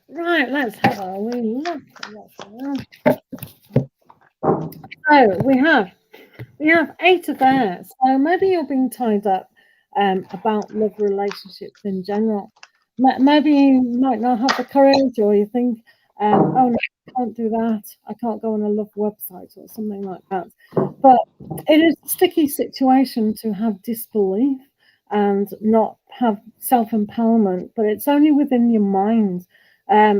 Right, let's have a wee look at what's going on. So we have 8 of there. So maybe you're being tied up about love relationships in general. Maybe you might not have the courage, or you think, oh no, I can't do that. I can't go on a love website or something like that. But it is a sticky situation to have disbelief and not have self empowerment, but it's only within your mind.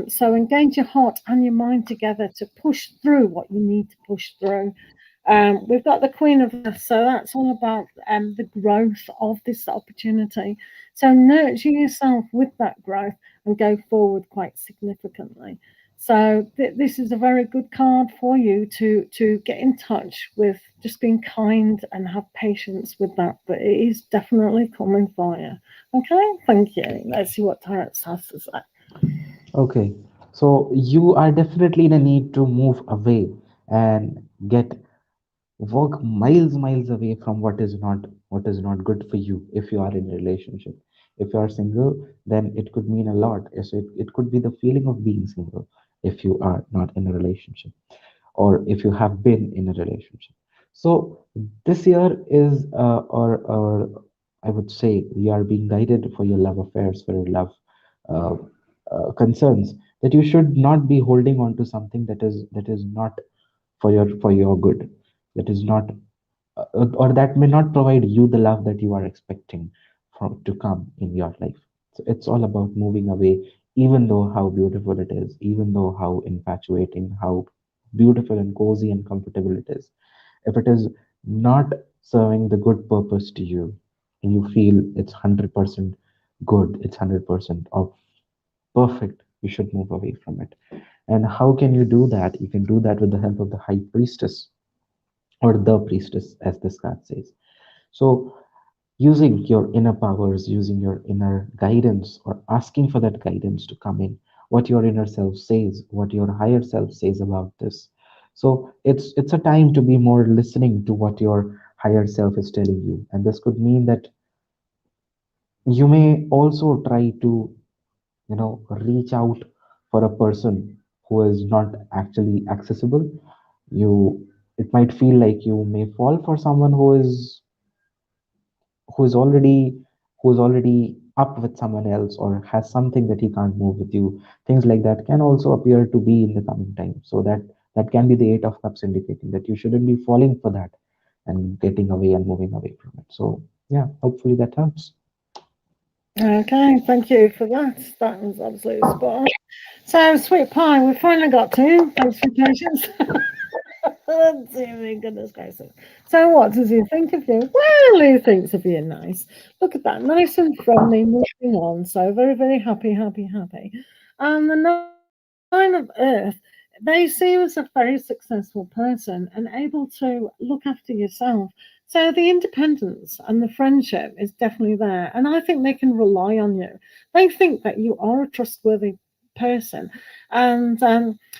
So engage your heart and your mind together to push through what you need to push through. We've got the Queen of Earth, so that's all about the growth of this opportunity. So nurture yourself with that growth and go forward quite significantly. So this is a very good card for you to get in touch with, just being kind and have patience with that. But it is definitely coming for you. Okay, thank you. Let's see what Tarot has to say. Okay, so you are definitely in a need to move away and get work miles away from what is not good for you if you are in a relationship. If you are single, then it could mean a lot. Yes, it could be the feeling of being single if you are not in a relationship, or if you have been in a relationship. So this year is or I would say you are being guided for your love affairs, for your love uh, concerns, that you should not be holding on to something that is not for your good, that is not or that may not provide you the love that you are expecting from to come in your life. So it's all about moving away, even though how beautiful it is, even though how infatuating, how beautiful and cozy and comfortable it is. If it is not serving the good purpose to you, and you feel it's 100% good, it's 100% of perfect, you should move away from it. And how can you do that? You can do that with the help of the high priestess, or the priestess, as this card says. So, using your inner powers, using your inner guidance, or asking for that guidance to come in, what your inner self says, what your higher self says about this. So, it's a time to be more listening to what your higher self is telling you, and this could mean that you may also try to reach out for a person who is not actually accessible. You It might feel like you may fall for someone who is already who is already up with someone else, or has something that he can't move with you. Things like that can also appear to be in the coming time, so that can be the 8 of cups, indicating that you shouldn't be falling for that and getting away and moving away from it. So yeah, hopefully that helps. Okay, thank you for that. That was absolutely spot on. So, Sweet Pie, we finally got to. Thanks for your patience. Oh, dear me, goodness gracious. So, what does he think of you? Well, he thinks of you nice. Look at that, nice and friendly, moving on. So, very, very happy, happy, happy. And the Nine of Earth, they see you as a very successful person and able to look after yourself. So the independence and the friendship is definitely there. And I think they can rely on you. They think that you are a trustworthy person. And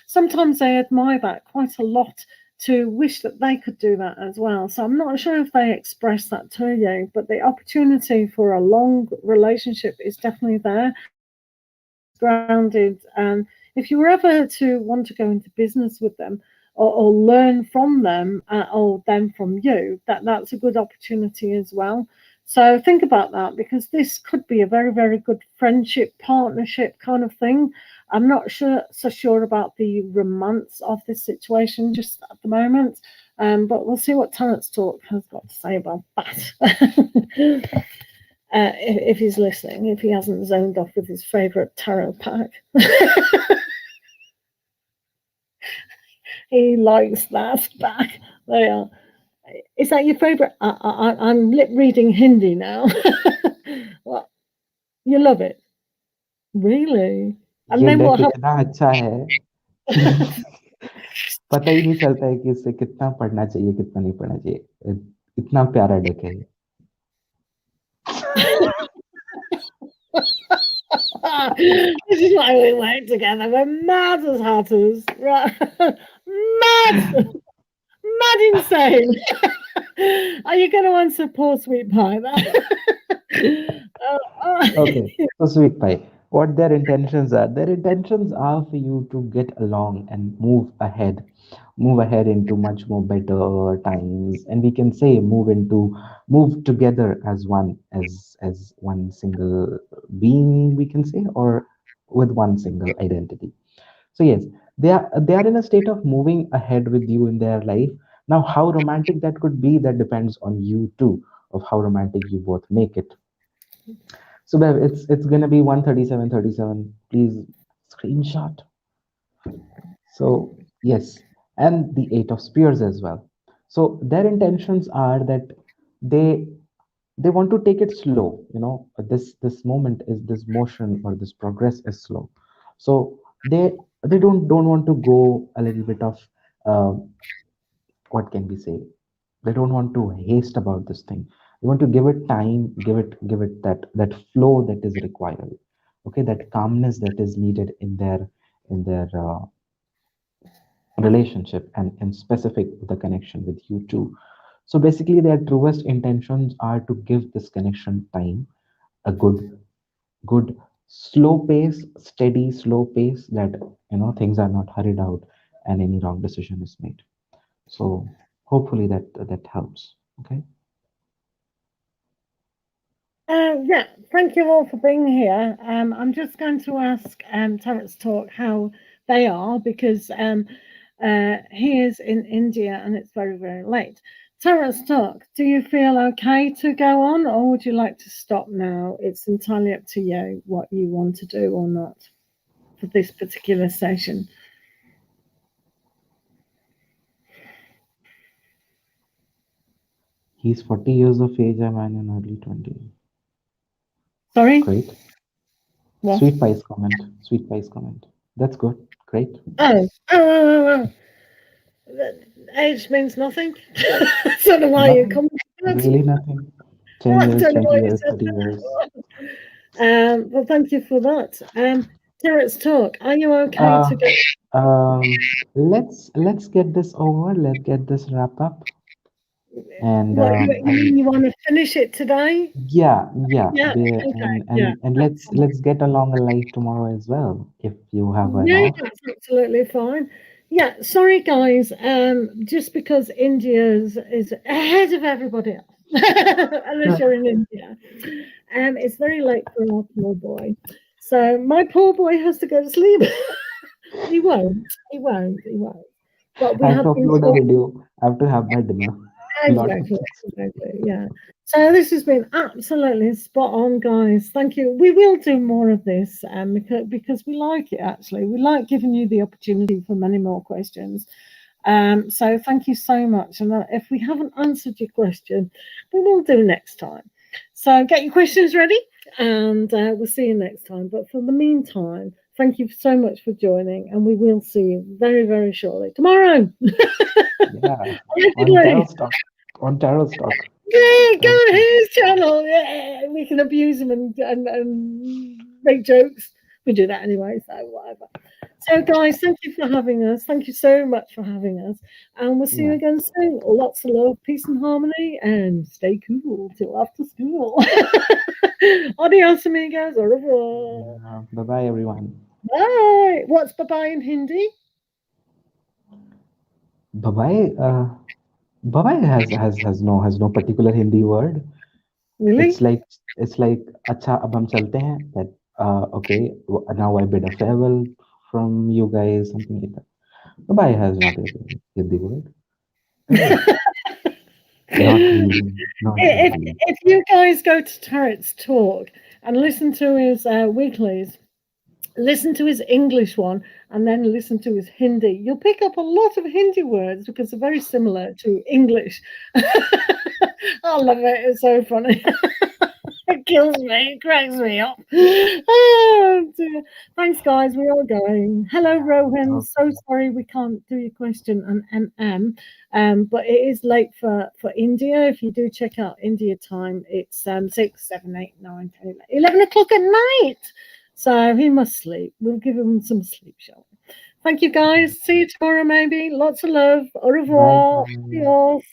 sometimes they admire that quite a lot to wish that they could do that as well. So I'm not sure if they express that to you, but the opportunity for a long relationship is definitely there. It's grounded. And if you were ever to want to go into business with them or learn from them or them from you, that's a good opportunity as well. So think about that because this could be a very, very good friendship, partnership kind of thing. I'm not sure about the romance of this situation just at the moment, but we'll see what Talents Talk has got to say about that. If he's listening, if he hasn't zoned off with his favourite tarot pack. He likes that back. There you are. Is that your favourite? I'm lip reading Hindi now. What? You love it? Really? And ये then deck what इतना अच्छा है कि पता ही नहीं चलता है कि इससे कितना पढ़ना चाहिए कितना नहीं पढ़ना चाहिए इतना प्यारा डेक है ये this is why we work together. We're mad as hatters. Right. Mad! Mad insane. Are you going to answer poor sweet pie then? Okay, so sweet pie, what their intentions are? Their intentions are for you to get along and move ahead into much more better times, and we can say move together as one single being, we can say, or with one single identity. So yes, they are in a state of moving ahead with you in their life. Now, how romantic that could be, that depends on you too, of how romantic you both make it. So Bev, it's gonna be 137:37. Please screenshot. So yes, and the Eight of Spears as well. So their intentions are that they they want to take it slow. This moment is this motion or this progress is slow. So they don't want to go a little bit of uh, what can we say? They don't want to haste about this thing. They want to give it time, give it that flow that is required. Okay, that calmness that is needed in their relationship, and specific the connection with you too. So basically their truest intentions are to give this connection time, a good slow pace, steady slow pace, that things are not hurried out and any wrong decision is made. So hopefully that helps. Okay. Yeah, thank you all for being here. I'm just going to ask Terence Talk how they are because he is in India and it's very, very late. Terence Talk, do you feel okay to go on or would you like to stop now? It's entirely up to you what you want to do or not for this particular session. He's 40 years of age. I'm in early 20s. Sorry? Great. What? Sweet Pie's comment. Sweet Pie's comment. That's good. Great. Oh, age means nothing. I don't know why you Nothing. come to that. Really nothing. 10 I years, don't know 20 why you years, said 30 years. that. Well, thank you for that. Terence Talk, are you okay Uh, to go? let's get this over. Let's get this wrap up. And What you mean? You want to finish it today? yeah, Yeah. Okay. and Yeah. and That's fine. let's get along live tomorrow as well if you have an Yeah, off. that's absolutely fine. Yeah, sorry guys. Just because India's is ahead of everybody else, unless you're in India, it's very late for our poor boy. So my poor boy has to go to sleep. He won't. He won't. He won't. But I we have to have been upload a talking. video. I have to have my dinner. Lot of Exactly, things. exactly, yeah. So this has been absolutely spot on, guys. Thank you. We will do more of this, because we like it. Actually, we like giving you the opportunity for many more questions. So thank you so much. And if we haven't answered your question, we will do next time. So get your questions ready, and we'll see you next time. But for the meantime, Thank you so much for joining, and we will see you very, very shortly tomorrow. Yeah, on Allegedly. Tarot Stock. On Tarot Stock. Yeah, go Thank on you. his channel. Yeah, we can abuse him and make jokes. We do that anyway, so whatever. So, guys, thank you for having us. Thank you so much for having us. And we'll see you Yeah, again soon. Lots of love, peace, and harmony. And stay cool till after school. Adios, amigos. Au revoir. yeah. Bye bye, everyone. Bye. What's bye bye in Hindi? Bye bye. Bye bye has no particular Hindi word. It's Really? like it's like अच्छा अब हम चलते हैं that okay now I bid a farewell from you guys, something like that. Bye bye has not a Hindi word. Yeah, not really, not really. If you guys go to Tarot's talk and listen to his weeklies, listen to his English one, and then listen to his Hindi, you'll pick up a lot of Hindi words because they're very similar to English. I love it. It's so funny. It kills me. It cracks me up. Oh, dear. Thanks, guys. We are going. Hello, Yeah. Rohan. So Okay. sorry we can't do your question on but it is late for India. If you do check out India time, it's 6, 7, 8, 9, 10, 11 o'clock at night. So he must sleep. We'll give him some sleep, shall we? Thank you, guys. See you tomorrow, maybe. Lots of love. Au Bye revoir. bye. Adios.